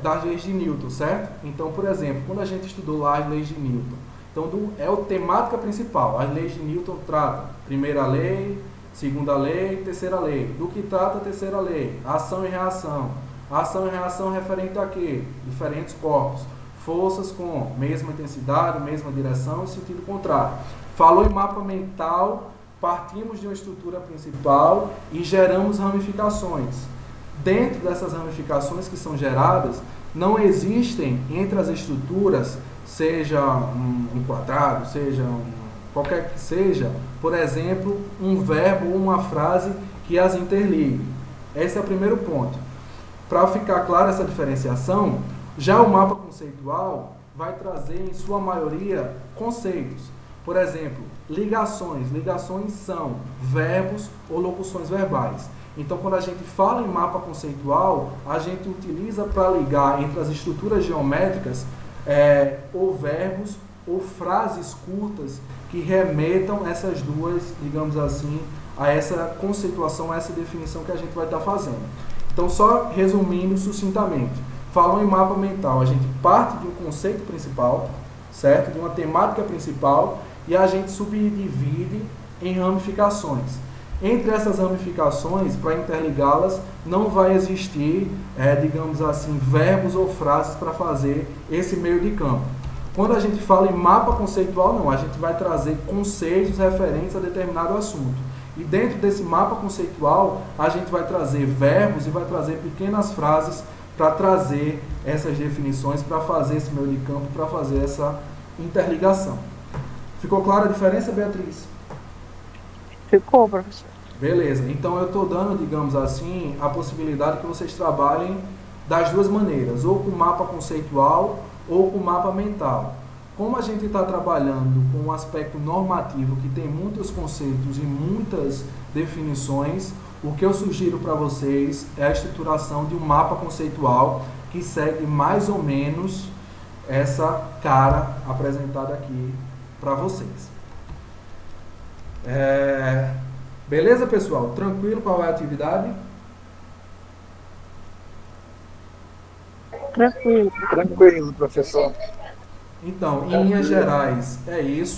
das leis de Newton, certo? Então, por exemplo, quando a gente estudou lá as leis de Newton, então é a temática principal. As leis de Newton tratam primeira lei, segunda lei, terceira lei. Do que trata a terceira lei? Ação e reação. Ação e reação referente a quê? Diferentes corpos. Forças com mesma intensidade, mesma direção e sentido contrário. Falou em mapa mental, partimos de uma estrutura principal e geramos ramificações. Dentro dessas ramificações que são geradas, não existem entre as estruturas, seja um quadrado, seja qualquer que seja, por exemplo, um verbo ou uma frase que as interligue. Esse é o primeiro ponto. Para ficar clara essa diferenciação, já o mapa conceitual vai trazer, em sua maioria, conceitos. Por exemplo, ligações. Ligações são verbos ou locuções verbais. Então, quando a gente fala em mapa conceitual, a gente utiliza para ligar entre as estruturas geométricas ou verbos ou frases curtas que remetam essas duas, digamos assim, a essa conceituação, a essa definição que a gente vai estar fazendo. Então, só resumindo sucintamente, falou em mapa mental, a gente parte de um conceito principal, certo? De uma temática principal, e a gente subdivide em ramificações. Entre essas ramificações, para interligá-las, não vai existir, digamos assim, verbos ou frases para fazer esse meio de campo. Quando a gente fala em mapa conceitual, não, a gente vai trazer conceitos referentes a determinado assunto. E dentro desse mapa conceitual, a gente vai trazer verbos e vai trazer pequenas frases para trazer essas definições, para fazer esse meio de campo, para fazer essa interligação. Ficou clara a diferença, Beatriz? Ficou, professor. Beleza, então eu estou dando, digamos assim, a possibilidade que vocês trabalhem das duas maneiras, ou com mapa conceitual ou com mapa mental. Como a gente está trabalhando com um aspecto normativo que tem muitos conceitos e muitas definições, o que eu sugiro para vocês é a estruturação de um mapa conceitual que segue mais ou menos essa cara apresentada aqui para vocês. Beleza, pessoal? Tranquilo? Qual é a atividade? Tranquilo. Tranquilo, professor. Então, em linhas gerais, é isso.